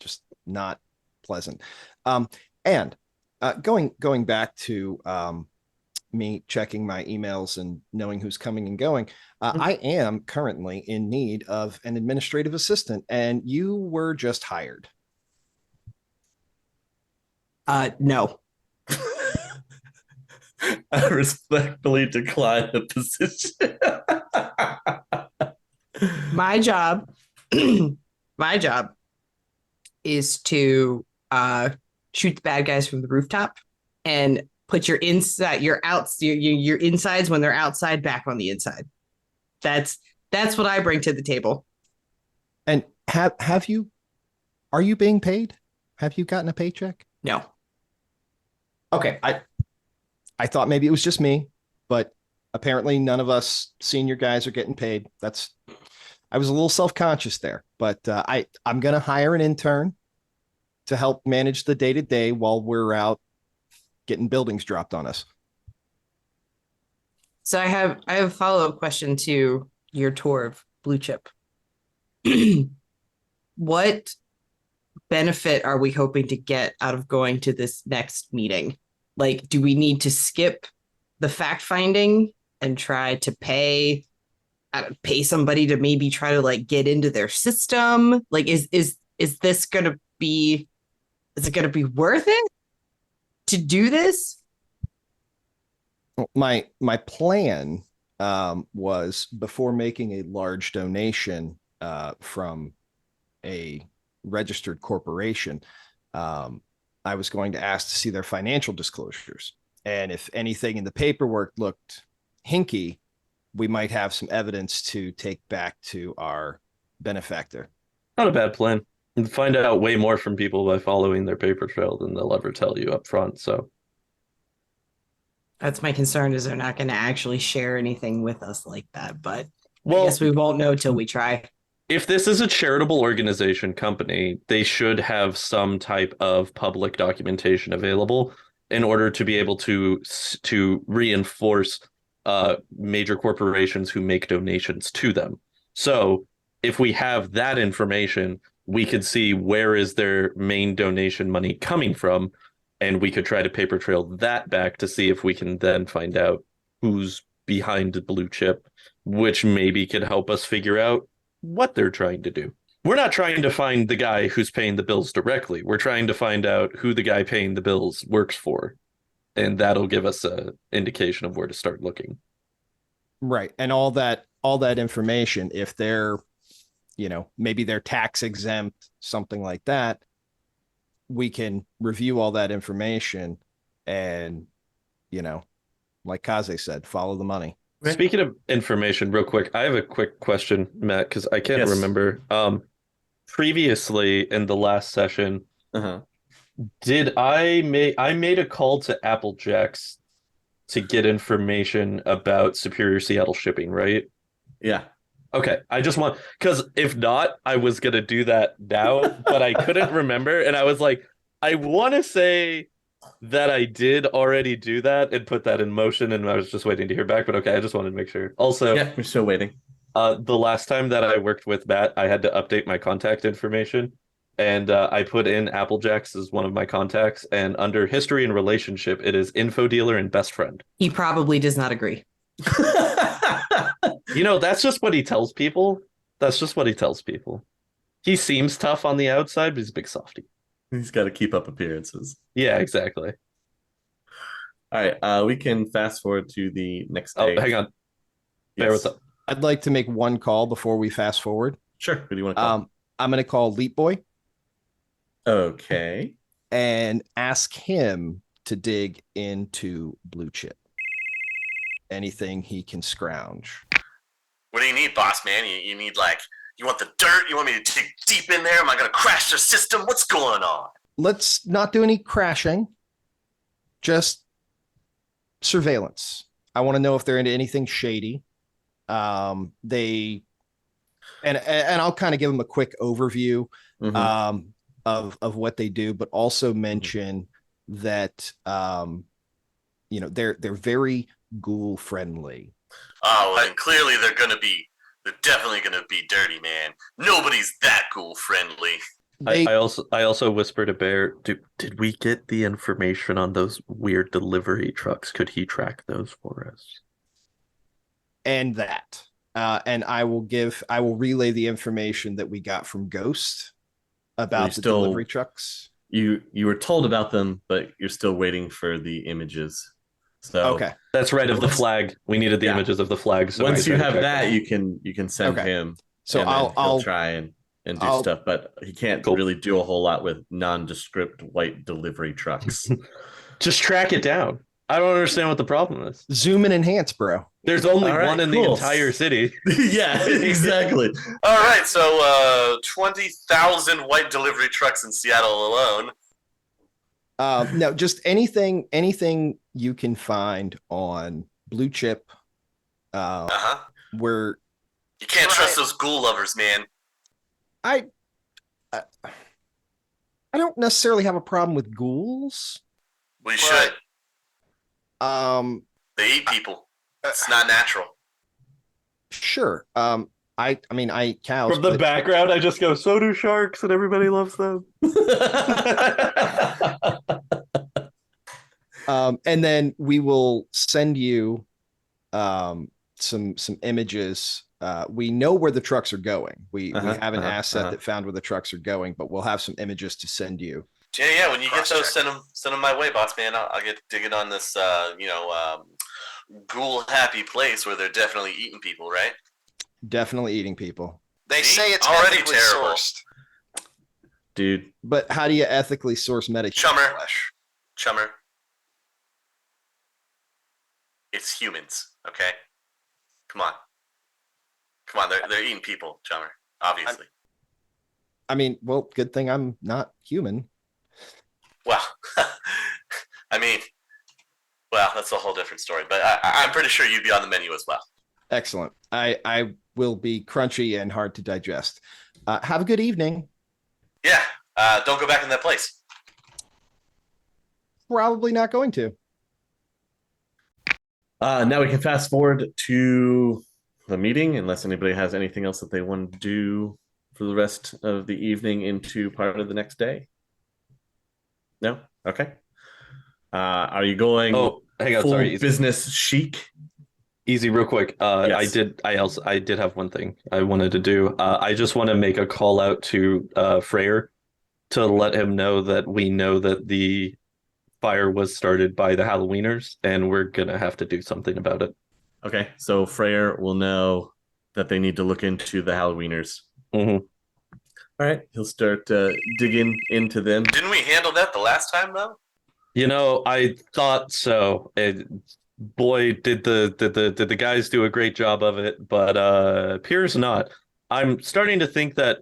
just not pleasant. And going back to me checking my emails and knowing who's coming and going, I am currently in need of an administrative assistant, and you were just hired. No. I respectfully decline the position. My job is to shoot the bad guys from the rooftop and put your insides when they're outside back on the inside. That's what I bring to the table. And are you being paid? Have you gotten a paycheck? No. Okay, I thought maybe it was just me, but apparently none of us senior guys are getting paid. I was a little self-conscious there, but I'm going to hire an intern to help manage the day-to-day while we're out getting buildings dropped on us. So I have a follow-up question to your tour of Blue Chip. What benefit are we hoping to get out of going to this next meeting? Like, do we need to skip the fact finding and try to pay somebody to maybe try to like get into their system? Like, is this gonna be worth it to do this? My plan was, before making a large donation from a registered corporation, I was going to ask to see their financial disclosures. And if anything in the paperwork looked hinky, we might have some evidence to take back to our benefactor. Not a bad plan. And find out way more from people by following their paper trail than they'll ever tell you up front. So That's my concern, is they're not going to actually share anything with us like that. But Well, I guess we won't know till we try. if this is a charitable organization company, they should have some type of public documentation available in order to be able to reinforce major corporations who make donations to them. So if we have that information, we could see where is their main donation money coming from, and we could try to paper trail that back to see if we can then find out who's behind the blue chip, which maybe could help us figure out what they're trying to do. We're not trying to find the guy who's paying the bills directly. We're trying to find out who the guy paying the bills works for. And that'll give us an indication of where to start looking. Right. And all that information, if they're, maybe they're tax exempt, something like that, we can review all that information and, like Kaze said, follow the money. Right. Speaking of information, real quick, I have a quick question, Matt, because I can't remember. Previously in the last session, did I made a call to Applejacks to get information about Superior Seattle shipping, right? Yeah. Okay, I just want, because if not, I was gonna do that now, but I couldn't remember, and I was like, I want to say that I did already do that and put that in motion, and I was just waiting to hear back. But okay, I just wanted to make sure. Also, Yeah, we're still waiting. the last time that I worked with Matt, I had to update my contact information, and I put in Applejacks as one of my contacts, and under history and relationship, it is info dealer and best friend. He probably does not agree. That's just what he tells people. That's just what he tells people. He seems tough on the outside, but he's a big softie. He's got to keep up appearances. Yeah, exactly. All right, we can fast forward to the next day. Oh, hang on. Bear with up. I'd like to make one call before we fast forward. Sure. Who do you want to call? I'm going to call Leap Boy Okay. and ask him to dig into Blue Chip. Anything he can scrounge. What do you need, boss man? You need, you want the dirt? You want me to dig deep in there? Am I going to crash their system? What's going on? Let's not do any crashing. Just surveillance. I want to know if they're into anything shady. And I'll kind of give them a quick overview of what they do, but also mention that they're very ghoul friendly. Oh, well, then clearly they're definitely gonna be dirty, man. Nobody's that ghoul friendly. I also whispered to Bear, did we get the information on those weird delivery trucks? Could he track those for us? And that. And I will relay the information that we got from Ghost about the delivery trucks. You were told about them, but you're still waiting for the images. So okay, that's right. Of the flag, we needed the images of the flag. So once you have that, you can send him. So I'll try and do stuff, but he can't really do a whole lot with nondescript white delivery trucks. Just track it down. I don't understand what the problem is. Zoom and enhance, bro. There's only one in the entire city. Yeah, exactly. All right, so 20,000 white delivery trucks in Seattle alone. No, just anything you can find on Blue Chip. Where you can't trust those ghoul lovers, man. I don't necessarily have a problem with ghouls. Well, you should. They eat people. It's not natural. Sure. I mean, I eat cows. From the background, I just go, so do sharks, and everybody loves them. And then we will send you some images. We know where the trucks are going. We have an asset that found where the trucks are going, but we'll have some images to send you. Yeah. When you get those, send them my way, boss man. I'll get digging on this, ghoul happy place where they're definitely eating people, right? Definitely eating people. They say it's already ethically terrible. sourced. Dude. But how do you ethically source medication? Chummer. It's humans, okay? Come on. They're eating people, Chummer. Obviously. I mean, well, good thing I'm not human. Well, that's a whole different story. But I'm pretty sure you'd be on the menu as well. Excellent. I will be crunchy and hard to digest. Have a good evening. Yeah. Don't go back in that place. Probably not going to. Now we can fast forward to the meeting, unless anybody has anything else that they want to do for the rest of the evening into part of the next day. No? Okay. Are you going hang on, full sorry. Easy. business chic? Easy, real quick. Yes. I did have one thing I wanted to do. I just want to make a call out to Freyr to let him know that we know that the fire was started by the Halloweeners, and we're gonna have to do something about it. Okay, so Freyr will know that they need to look into the Halloweeners. Mm-hmm. All right, he'll start digging into them. Didn't we handle that the last time though? I thought so. Boy, did the guys do a great job of it, but appears not. I'm starting to think that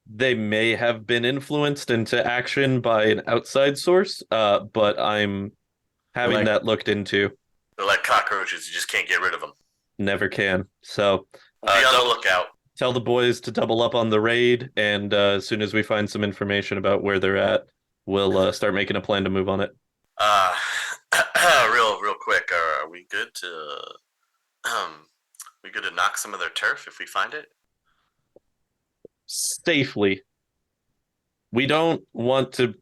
they may have been influenced into action by an outside source, but I'm having that looked into. They're like cockroaches; you just can't get rid of them. Never can. So Be on the lookout. tell the boys to double up on the raid, and as soon as we find some information about where they're at, we'll start making a plan to move on it. Real quick. Are we good to knock some of their turf if we find it? Safely. We don't want to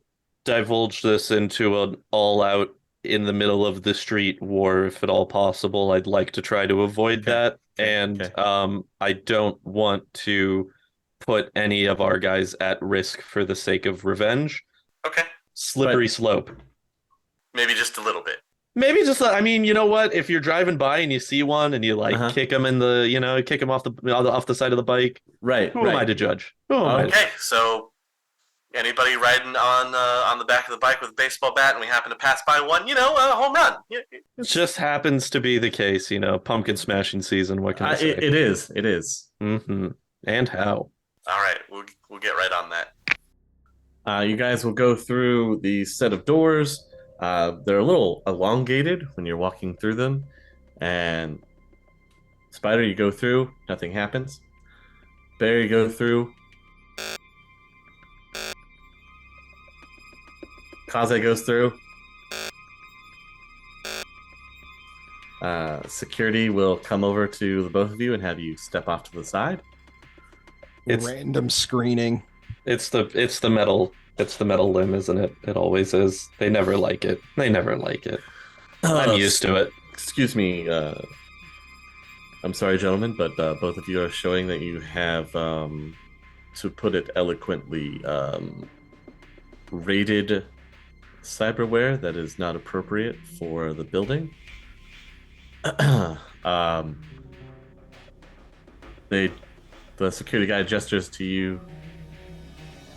divulge this into an all-out in the middle of the street war if at all possible. I'd like to try to avoid that, and I don't want to put any of our guys at risk for the sake of revenge. Okay. Slippery slope. Maybe just a little bit. Maybe just, I mean, you know what? If you're driving by and you see one and you kick him in the, kick him off the side of the bike, Right. Who am I to judge? Who am I to Okay, so anybody riding on the back of the bike with a baseball bat and we happen to pass by one, home run. It just happens to be the case, pumpkin smashing season. What can I say? It is. Mm-hmm. And how? All right, we'll get right on that. You guys will go through the set of doors. They're a little elongated when you're walking through them. And Spider, you go through, nothing happens. Bear, you go through. Kaze goes through. Security will come over to the both of you and have you step off to the side. It's random screening. It's the metal. It's the metal limb, isn't it? It always is. They never like it. I'm used to it. Excuse me. I'm sorry, gentlemen, but both of you are showing that you have, to put it eloquently, rated cyberware that is not appropriate for the building. The security guy gestures to you.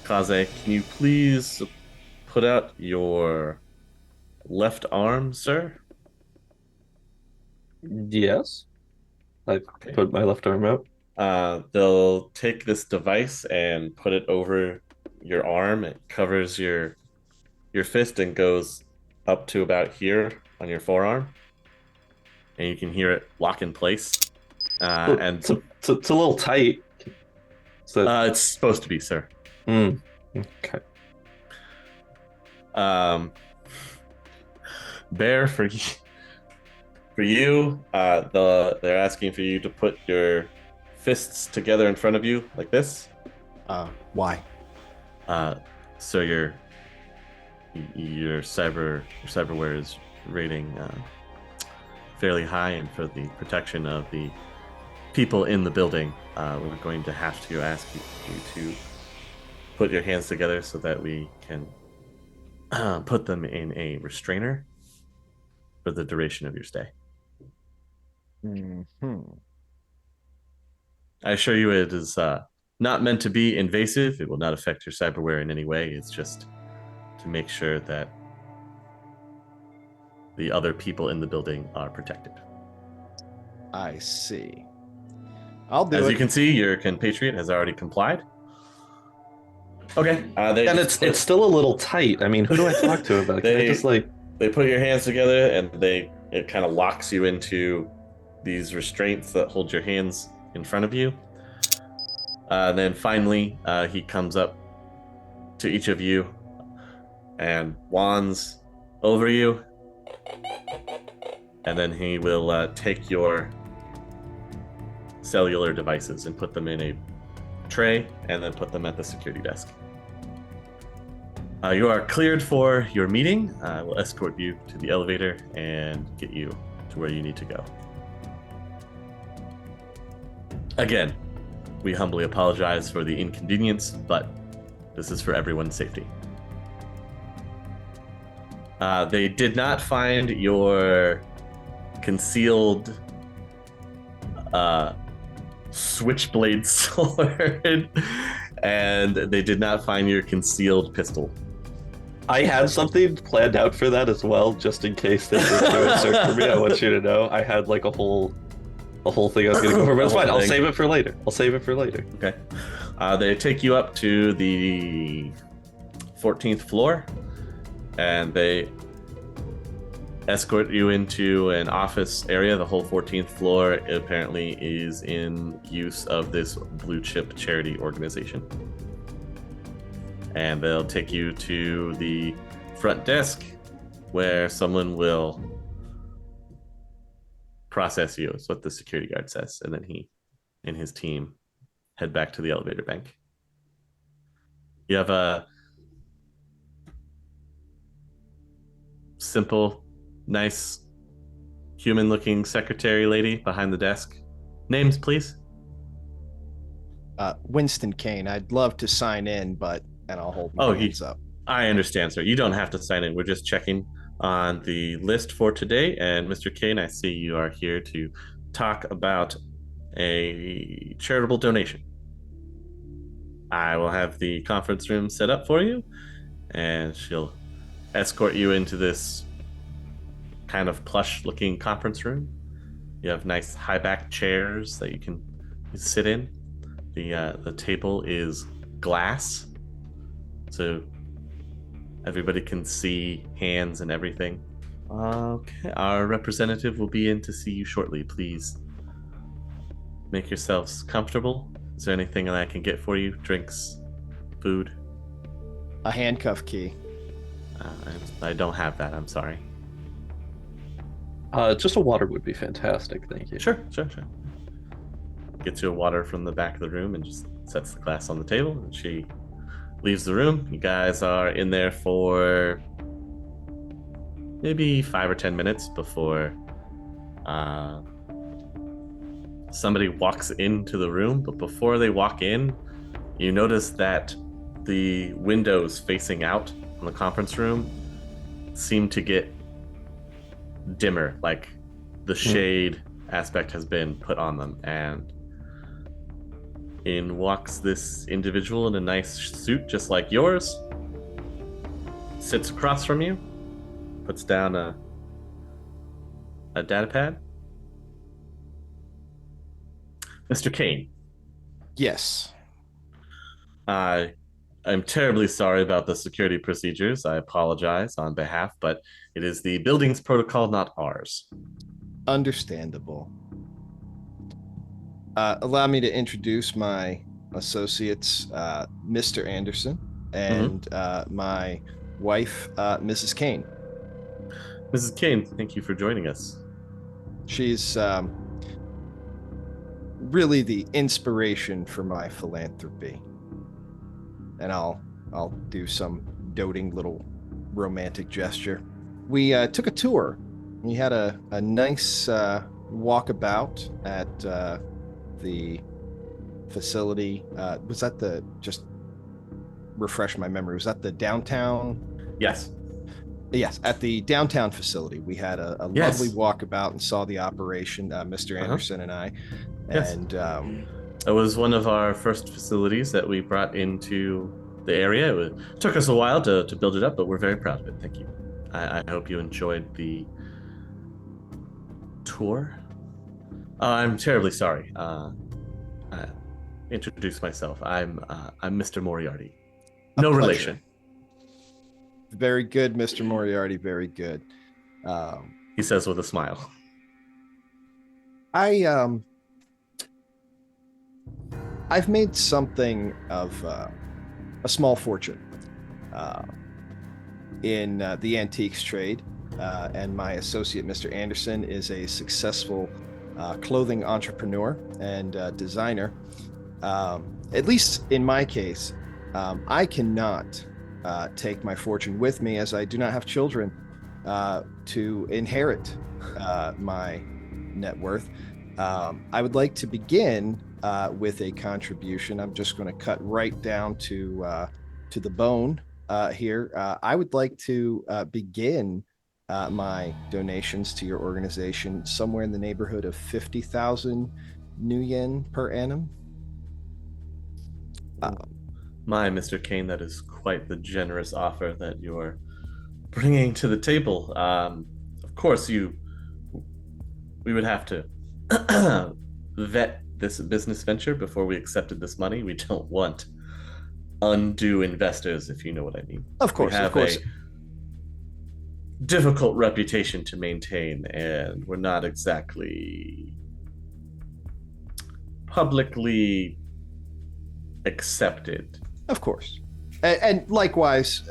Kaze, can you please put out your left arm, sir? Yes. I put my left arm out. They'll take this device and put it over your arm. It covers your fist and goes up to about here on your forearm. And you can hear it lock in place. And it's a little tight. So it's supposed to be, sir. Okay. Bear, for you, they're asking for you to put your fists together in front of you like this. Why? So your cyberware is rating fairly high, and for the protection of the people in the building, we're going to have to ask you to put your hands together so that we can put them in a restrainer for the duration of your stay. Mm-hmm. I assure you it is not meant to be invasive. It will not affect your cyberware in any way. It's just to make sure that the other people in the building are protected. I see. I'll do As it. you can see, your compatriot has already complied. Okay. And it's still a little tight. I mean, who do I talk to about it? They put your hands together and it kind of locks you into these restraints that hold your hands in front of you. Then finally, he comes up to each of you and wands over you. And then he will take your cellular devices and put them in a tray and then put them at the security desk. You are cleared for your meeting. I will escort you to the elevator and get you to where you need to go. Again, we humbly apologize for the inconvenience, but this is for everyone's safety. They did not find your concealed switchblade sword, and they did not find your concealed pistol. I had something planned out for that as well, just in case they did do a search for me. I want you to know I had like a whole thing I was going to go over, but it's fine. I'll save it for later. Okay. They take you up to the 14th floor, and they escort you into an office area. The whole 14th floor apparently is in use of this blue chip charity organization. And they'll take you to the front desk where someone will process you, is what the security guard says. And then he and his team head back to the elevator bank. You have a simple, nice, human-looking secretary lady behind the desk. Names, please. Winston Kane. I'd love to sign in, and I'll hold my hands up. I understand, sir. You don't have to sign in. We're just checking on the list for today. And Mr. Kane, I see you are here to talk about a charitable donation. I will have the conference room set up for you, and she'll escort you into this kind of plush-looking conference room. You have nice high-back chairs that you can sit in. The table is glass, so everybody can see hands and everything. Okay, our representative will be in to see you shortly. Please make yourselves comfortable. Is there anything that I can get for you? Drinks, food? A handcuff key. I don't have that. I'm sorry. Just a water would be fantastic. Thank you. Sure. Gets you a water from the back of the room and just sets the glass on the table, and she leaves the room. You guys are in there for maybe 5 or 10 minutes before somebody walks into the room. But before they walk in, you notice that the windows facing out in the conference room seem to get dimmer, like the shade aspect has been put on them, and in walks this individual in a nice suit just like yours, sits across from you, puts down a data pad. Mr. Kane. Yes. I'm terribly sorry about the security procedures. I apologize on behalf, but it is the building's protocol, not ours. Understandable. Allow me to introduce my associates, Mr. Anderson, and my wife, Mrs. Kane. Mrs. Kane, thank you for joining us. She's really the inspiration for my philanthropy. And I'll do some doting little romantic gesture. We took a tour. We had a nice walkabout at the facility. Was that just refresh my memory, was that the downtown? Yes, at the downtown facility. We had a lovely walkabout and saw the operation, Mr. Anderson and I. And it was one of our first facilities that we brought into the area. It took us a while to build it up, but we're very proud of it. Thank you. I hope you enjoyed the tour. I'm terribly sorry. Introduce myself. I'm Mr. Moriarty. No relation. Very good, Mr. Moriarty. Very good. He says with a smile. I've made something of a small fortune in the antiques trade, and my associate, Mr. Anderson, is a successful clothing entrepreneur and designer. At least in my case, I cannot take my fortune with me, as I do not have children to inherit my net worth. I would like to begin with a contribution. I'm just going to cut right down to the bone here. I would like to begin my donations to your organization somewhere in the neighborhood of 50,000 new yen per annum. My Mr. Kane, that is quite the generous offer that you're bringing to the table. Of course, we would have to vet this business venture before we accepted this money. We don't want undue investors, if you know what I mean. Of course, we have of course. a difficult reputation to maintain, and we're not exactly publicly accepted. Of course. And likewise,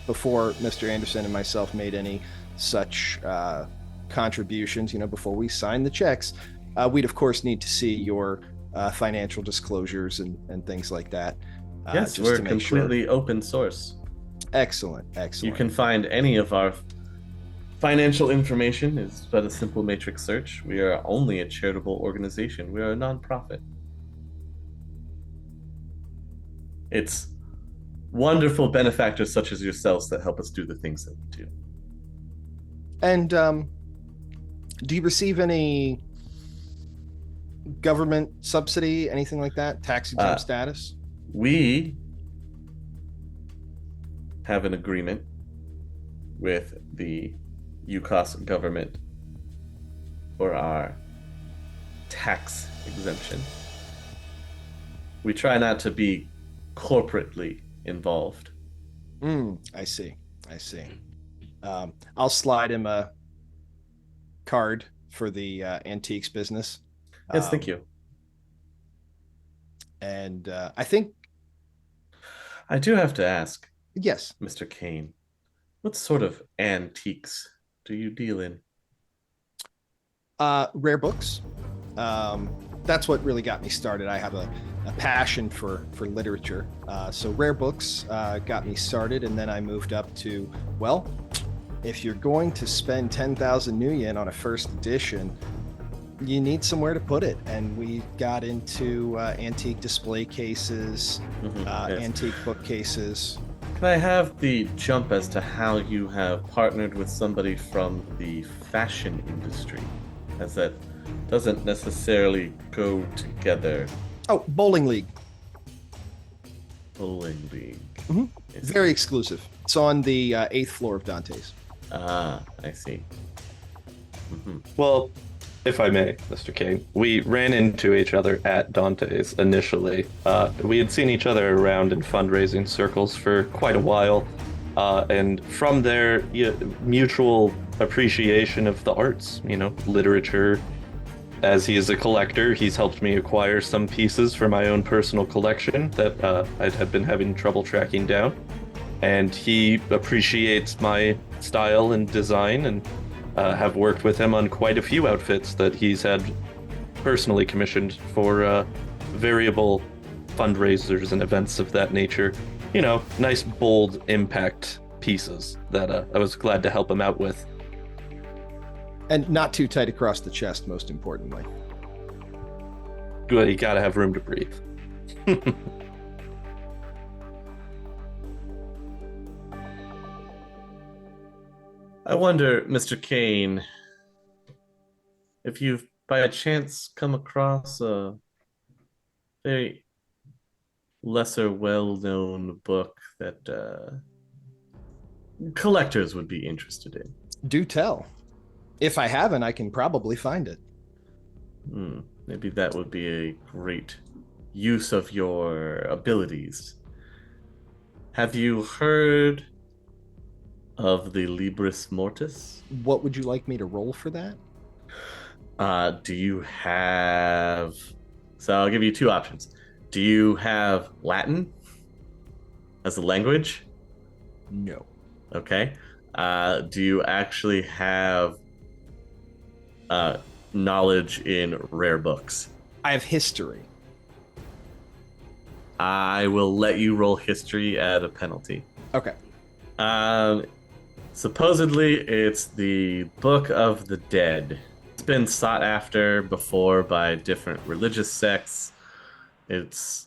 before Mr. Anderson and myself made any such contributions, before we signed the checks, we'd of course need to see your financial disclosures and things like that. Yes, we're completely open source. Excellent. You can find any of our financial information is but a simple matrix search. We are only a charitable organization. We are a nonprofit. It's wonderful benefactors such as yourselves that help us do the things that we do. And do you receive any government subsidy, anything like that? Tax exempt status? We have an agreement with the UCOS government for our tax exemption. We try not to be corporately involved. I see. I'll slide him a card for the antiques business. Yes, thank you. And I think I do have to ask, yes, Mr. Kane, what sort of antiques do you deal in? Rare books. That's what really got me started. I have a passion for literature. So rare books got me started, and then I moved up to, well, if you're going to spend 10,000 new yen on a first edition, you need somewhere to put it. And we got into antique display cases, Yes. antique bookcases. Can I have the jump as to how you have partnered with somebody from the fashion industry, as that doesn't necessarily go together? Oh, bowling league. Bowling league. Mhm. Is Very it- exclusive. It's on the 8th floor of Dante's. Ah, I see. Well, if I may, Mr. Kane, we ran into each other at Dante's initially. We had seen each other around in fundraising circles for quite a while, and from there, mutual appreciation of the arts, literature. As he is a collector, he's helped me acquire some pieces for my own personal collection that I had been having trouble tracking down. And he appreciates my style and design, and have worked with him on quite a few outfits that he's had personally commissioned for variable fundraisers and events of that nature. Nice, bold impact pieces that I was glad to help him out with. And not too tight across the chest, most importantly. Good, you gotta have room to breathe. I wonder, Mr. Kane, if you've by chance come across a very lesser well-known book that collectors would be interested in. Do tell. If I haven't, I can probably find it. Maybe that would be a great use of your abilities. Have you heard of the Libris Mortis? What would you like me to roll for that? Do you have So I'll give you two options. Do you have Latin as a language? No. Okay. Do you actually have knowledge in rare books? I have history. I will let you roll history at a penalty. Okay. Supposedly, it's the Book of the Dead. It's been sought after before by different religious sects. It's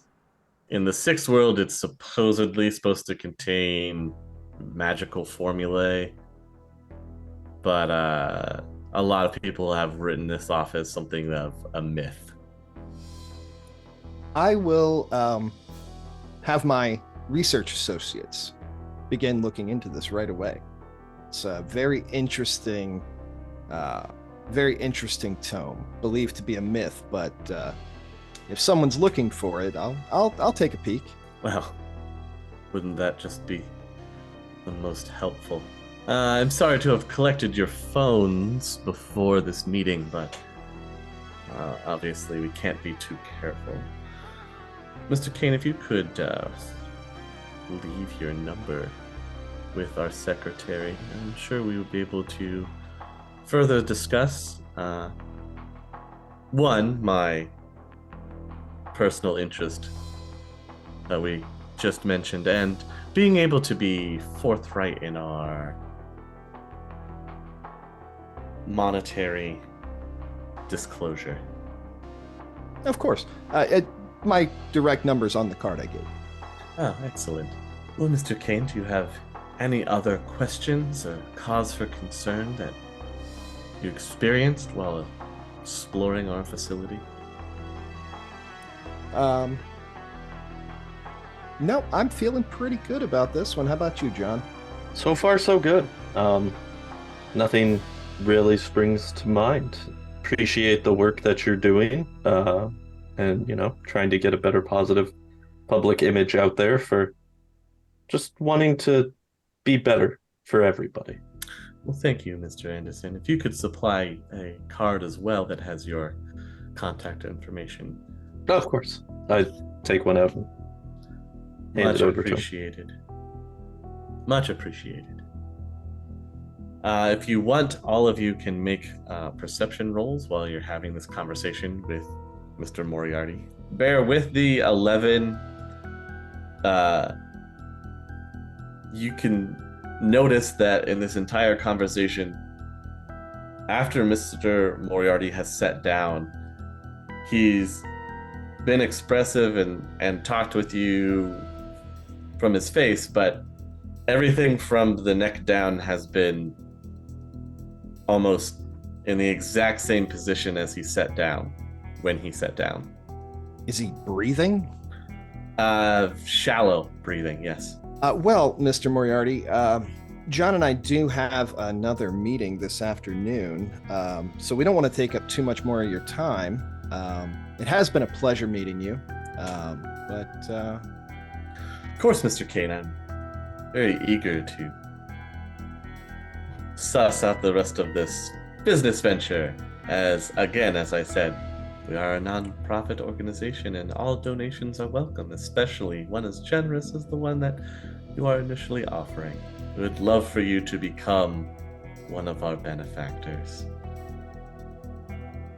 in the sixth world. It's supposedly supposed to contain magical formulae, but a lot of people have written this off as something of a myth. I will have my research associates begin looking into this right away. It's a very interesting tome, believed to be a myth, but if someone's looking for it, I'll take a peek. Well, wouldn't that just be the most helpful? I'm sorry to have collected your phones before this meeting, but obviously we can't be too careful. Mr. Kane, if you could leave your number with our secretary, I'm sure we would be able to further discuss one, my personal interest that we just mentioned, and being able to be forthright in our monetary disclosure. Of course. My direct number's on the card I gave. Oh, excellent. Well, Mr. Kane, do you have any other questions or cause for concern that you experienced while exploring our facility? No, I'm feeling pretty good about this one. How about you, John? So far, so good. Nothing really springs to mind. Appreciate the work that you're doing, and trying to get a better positive public image out there for just wanting to be better for everybody. Well, thank you, Mr. Anderson. If you could supply a card as well that has your contact information. Oh, of course. I take one out and hand Much it over appreciated. Much appreciated. If you want, all of you can make perception rolls while you're having this conversation with Mr. Moriarty. Bear with the 11. You can notice that in this entire conversation, after Mr. Moriarty has sat down, he's been expressive and talked with you from his face, but everything from the neck down has been almost in the exact same position as he sat down when he sat down. Is he breathing? Shallow breathing, yes. Well, Mr. Moriarty, John and I do have another meeting this afternoon, so we don't want to take up too much more of your time. It has been a pleasure meeting you, but... Of course, Mr. Kane, I'm very eager to suss out the rest of this business venture. As I said, we are a non-profit organization and all donations are welcome, especially one as generous as the one that you are initially offering. We would love for you to become one of our benefactors.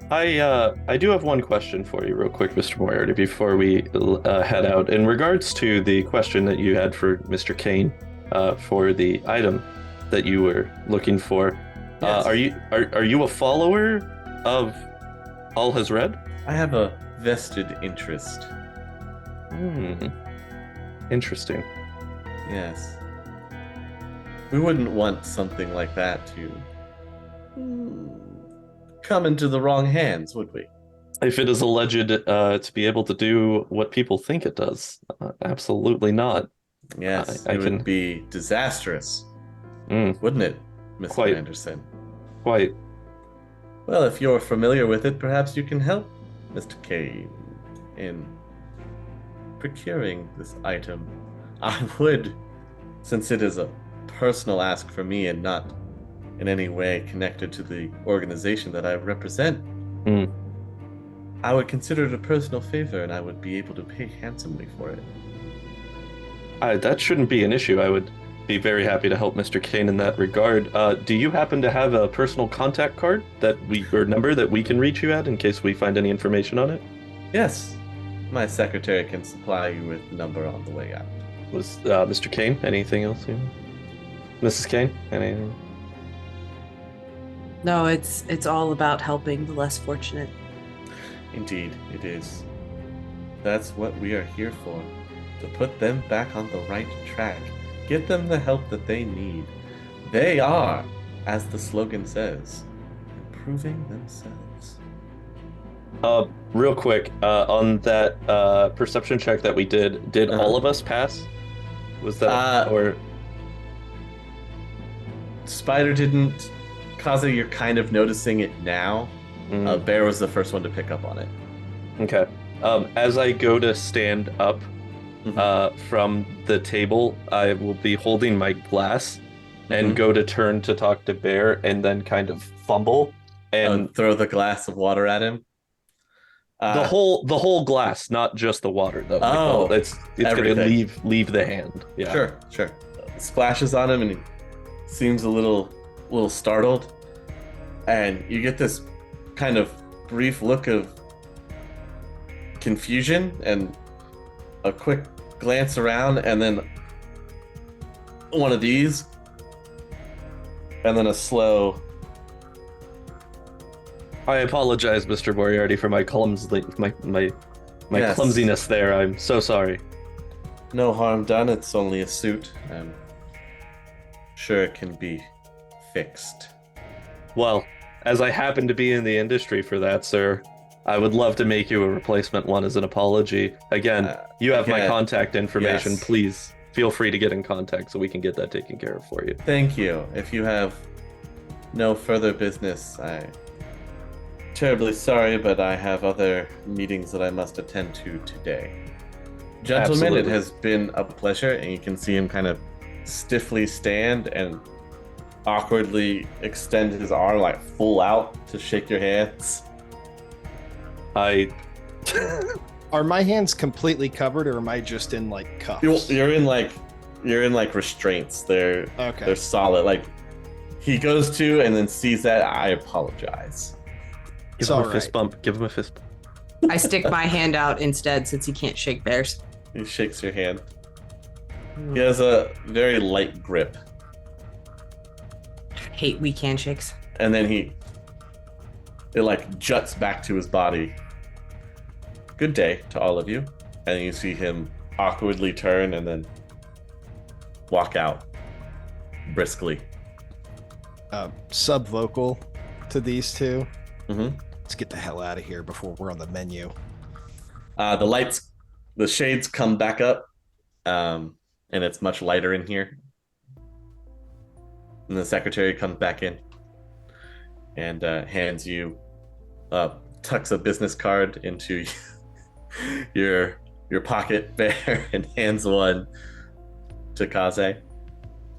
I do have one question for you real quick, Mr. Moriarty, before we head out. In regards to the question that you had for Mr. Kane for the item that you were looking for, Yes. are you a follower of All Has Read? I have a vested interest. Interesting. Yes. We wouldn't want something like that to come into the wrong hands, would we? If it is alleged to be able to do what people think it does, absolutely not. Yes, I it can- would be disastrous, Mm, wouldn't it, Mr. Quite. Anderson? quite. Well, if you're familiar with it, perhaps you can help Mr. Kane in procuring this item. I would, since it is a personal ask for me and not in any way connected to the organization that I represent, Mm. I would consider it a personal favor, and I would be able to pay handsomely for it. That shouldn't be an issue. I would be very happy to help Mr. Kane in that regard. Do you happen to have a personal contact card or number that we can reach you at in case we find any information on it? Yes, my secretary can supply you with the number on the way out. Was Mr. Kane anything else? Mrs. Kane, anything? No, it's all about helping the less fortunate. Indeed, it is. That's what we are here for. To put them back on the right track. Get them the help that they need. They are, as the slogan says, improving themselves. Real quick, on that perception check that we did all of us pass? Was that or Spider didn't. Kaze, you're kind of noticing it now. Bear was the first one to pick up on it. Okay. As I go to stand up from the table, I will be holding my glass and go to turn to talk to Bear and then kind of fumble and throw the glass of water at him. the whole glass, not just the water though. Oh, it's everything. gonna leave the hand. Yeah. Sure. Splashes on him and he seems a little startled. And you get this kind of brief look of confusion and a quick glance around, and then one of these, and then a slow. I apologize, Mr. Moriarty, for my Yes. clumsiness there. I'm so sorry. No harm done. It's only a suit. I'm sure it can be fixed. Well, as I happen to be in the industry for that, sir, I would love to make you a replacement one as an apology. Again, you have my contact information. Yes. Please feel free to get in contact so we can get that taken care of for you. Thank you. If you have no further business, I'm terribly sorry, but I have other meetings that I must attend to today. Gentlemen, Absolutely. it has been a pleasure, and you can see him kind of stiffly stand and awkwardly extend his arm like full out to shake your hands. Are my hands completely covered, or am I just in like cuffs? You're in like restraints. They're Okay. solid. Like he goes to and then sees that. I apologize. Give It's him a all fist right. bump. Give him a fist bump. I stick my hand out instead since he can't shake theirs. He shakes your hand. He has a very light grip, Hate weak handshakes. and then it like juts back to his body. Good day to all of you. And you see him awkwardly turn and then walk out briskly. Sub-vocal to these two. Mm-hmm. Let's get the hell out of here before we're on the menu. The shades come back up, and it's much lighter in here. And the secretary comes back in and hands you, tucks a business card into your pocket, Bear, and hands one to Kaze,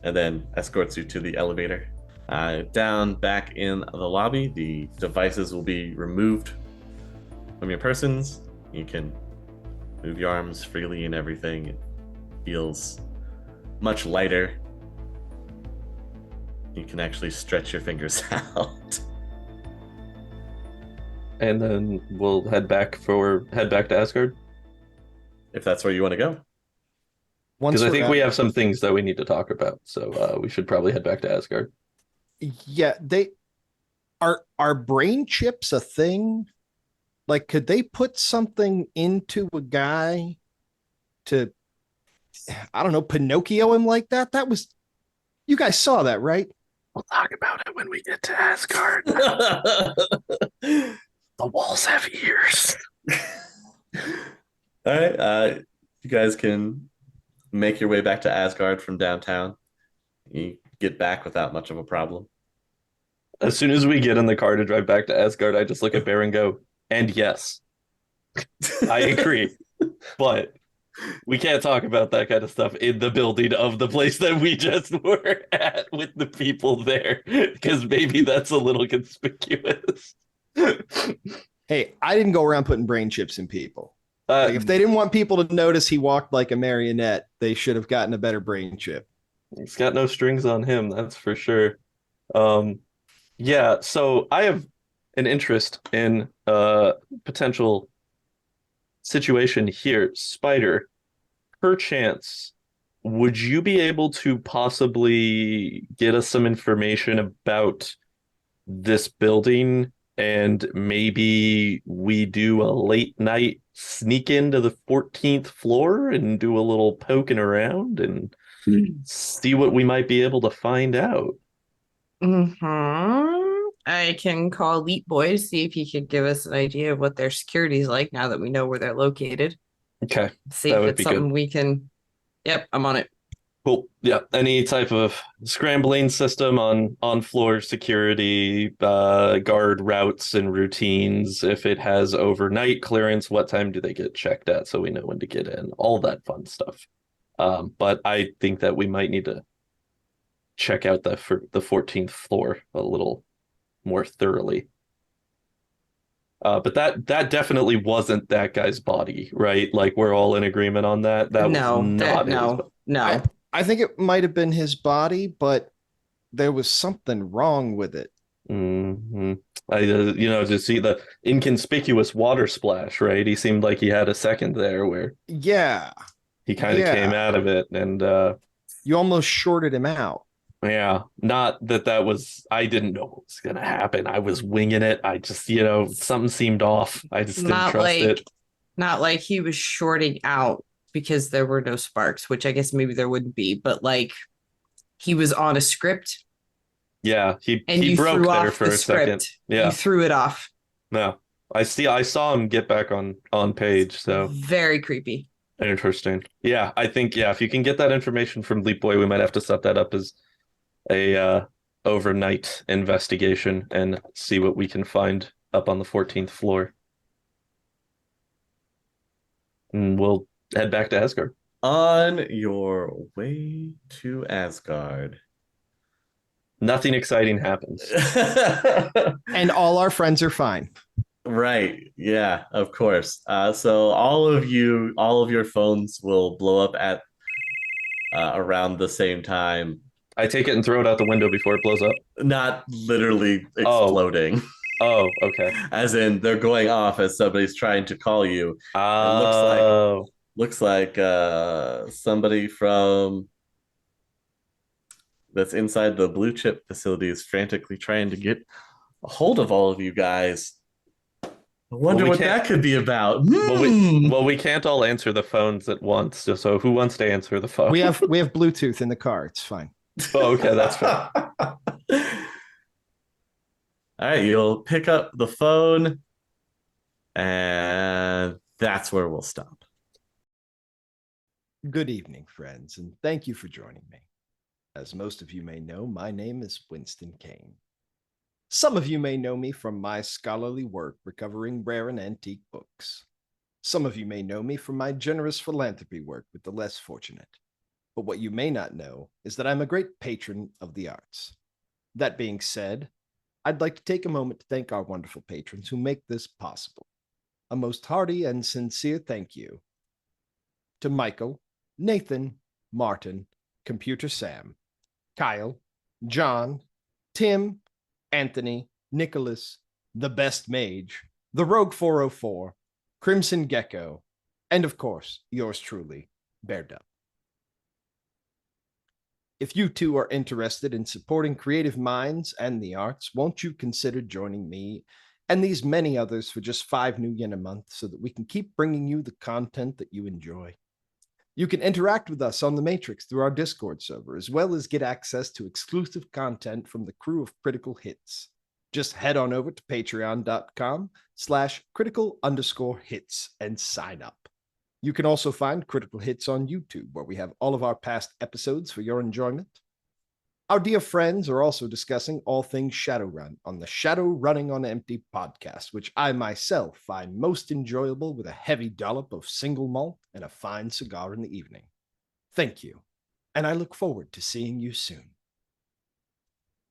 and then escorts you to the elevator. Down back in the lobby, the devices will be removed from your persons. You can move your arms freely and everything. It feels much lighter. You can actually stretch your fingers out. And then we'll head back to Asgard. If that's where you want to go. Because I think we have some things that we need to talk about. So we should probably head back to Asgard. Yeah, they are brain chips a thing? Like, could they put something into a guy to, I don't know, Pinocchio him like that? That was, you guys saw that, right? We'll talk about it when we get to Asgard. The walls have ears. All right. You guys can make your way back to Asgard from downtown. You get back without much of a problem. As soon as we get in the car to drive back to Asgard, I just look at Bear and go, and yes, I agree. But we can't talk about that kind of stuff in the building of the place that we just were at with the people there, because maybe that's a little conspicuous. Hey, I didn't go around putting brain chips in people. Like, if they didn't want people to notice he walked like a marionette, they should have gotten a better brain chip. He's got no strings on him, that's for sure. Um, yeah, so I have an interest in potential situation here. Spider, perchance, would you be able to possibly get us some information about this building and maybe we do a late night sneak into the 14th floor and do a little poking around and see what we might be able to find out? I can call Leap Boy to see if he could give us an idea of what their security is like now that we know where they're located. Okay, See that if would it's be something good. we can. Yep, I'm on it. Cool. Yeah, any type of scrambling system on floor security, guard routes and routines. If it has overnight clearance, what time do they get checked at so we know when to get in? All that fun stuff. But I think that we might need to check out the 14th floor a little more thoroughly. But that definitely wasn't that guy's body, right? Like we're all in agreement on that. That was not his body. No. I think it might have been his body, but there was something wrong with it. Mm-hmm. To see the inconspicuous water splash, right? He seemed like he had a second there where Yeah. he kind of came out of it, and you almost shorted him out. yeah, not that was. I didn't know what was gonna happen. I was winging it. I just, something seemed off. I just didn't trust it. Not like he was shorting out because there were no sparks, which I guess maybe there wouldn't be, but like he was on a script. Yeah, he you broke threw there off for the a script. second. Yeah, You threw it off. no, I saw him get back on page. So very creepy. Interesting. Yeah, I think if you can get that information from Leap Boy, we might have to set that up as a overnight investigation and see what we can find up on the 14th floor. And we'll head back to Asgard. On your way to Asgard. Nothing exciting happens. And all our friends are fine. Right. Yeah, of course. So all of your phones will blow up at around the same time. I take it and throw it out the window before it blows up. Not literally exploding. Oh, okay. As in they're going off as somebody's trying to call you. Oh. It looks like somebody from that's inside the blue chip facility is frantically trying to get a hold of all of you guys. I wonder what that could be about. We can't all answer the phones at once. So who wants to answer the phone? We have Bluetooth in the car. It's fine. Oh, okay, that's fine. All right, you'll pick up the phone, and that's where we'll stop. Good evening, friends, and thank you for joining me. As most of you may know, my name is Winston Kane. Some of you may know me from my scholarly work recovering rare and antique books. Some of you may know me from my generous philanthropy work with the less fortunate. But what you may not know is that I'm a great patron of the arts. That being said, I'd like to take a moment to thank our wonderful patrons who make this possible. A most hearty and sincere thank you to Michael, Nathan, Martin, Computer Sam, Kyle, John, Tim, Anthony, Nicholas, The Best Mage, The Rogue 404, Crimson Gecko, and of course, yours truly, Bear Dub. If you too are interested in supporting creative minds and the arts, won't you consider joining me and these many others for just 5 new yen a month so that we can keep bringing you the content that you enjoy? You can interact with us on the Matrix through our Discord server, as well as get access to exclusive content from the crew of Critical Hits. Just head on over to patreon.com/critical_hits and sign up. You can also find Critical Hits on YouTube, where we have all of our past episodes for your enjoyment. Our dear friends are also discussing all things Shadowrun on the Shadowrunning on Empty podcast, which I myself find most enjoyable with a heavy dollop of single malt and a fine cigar in the evening. Thank you, and I look forward to seeing you soon.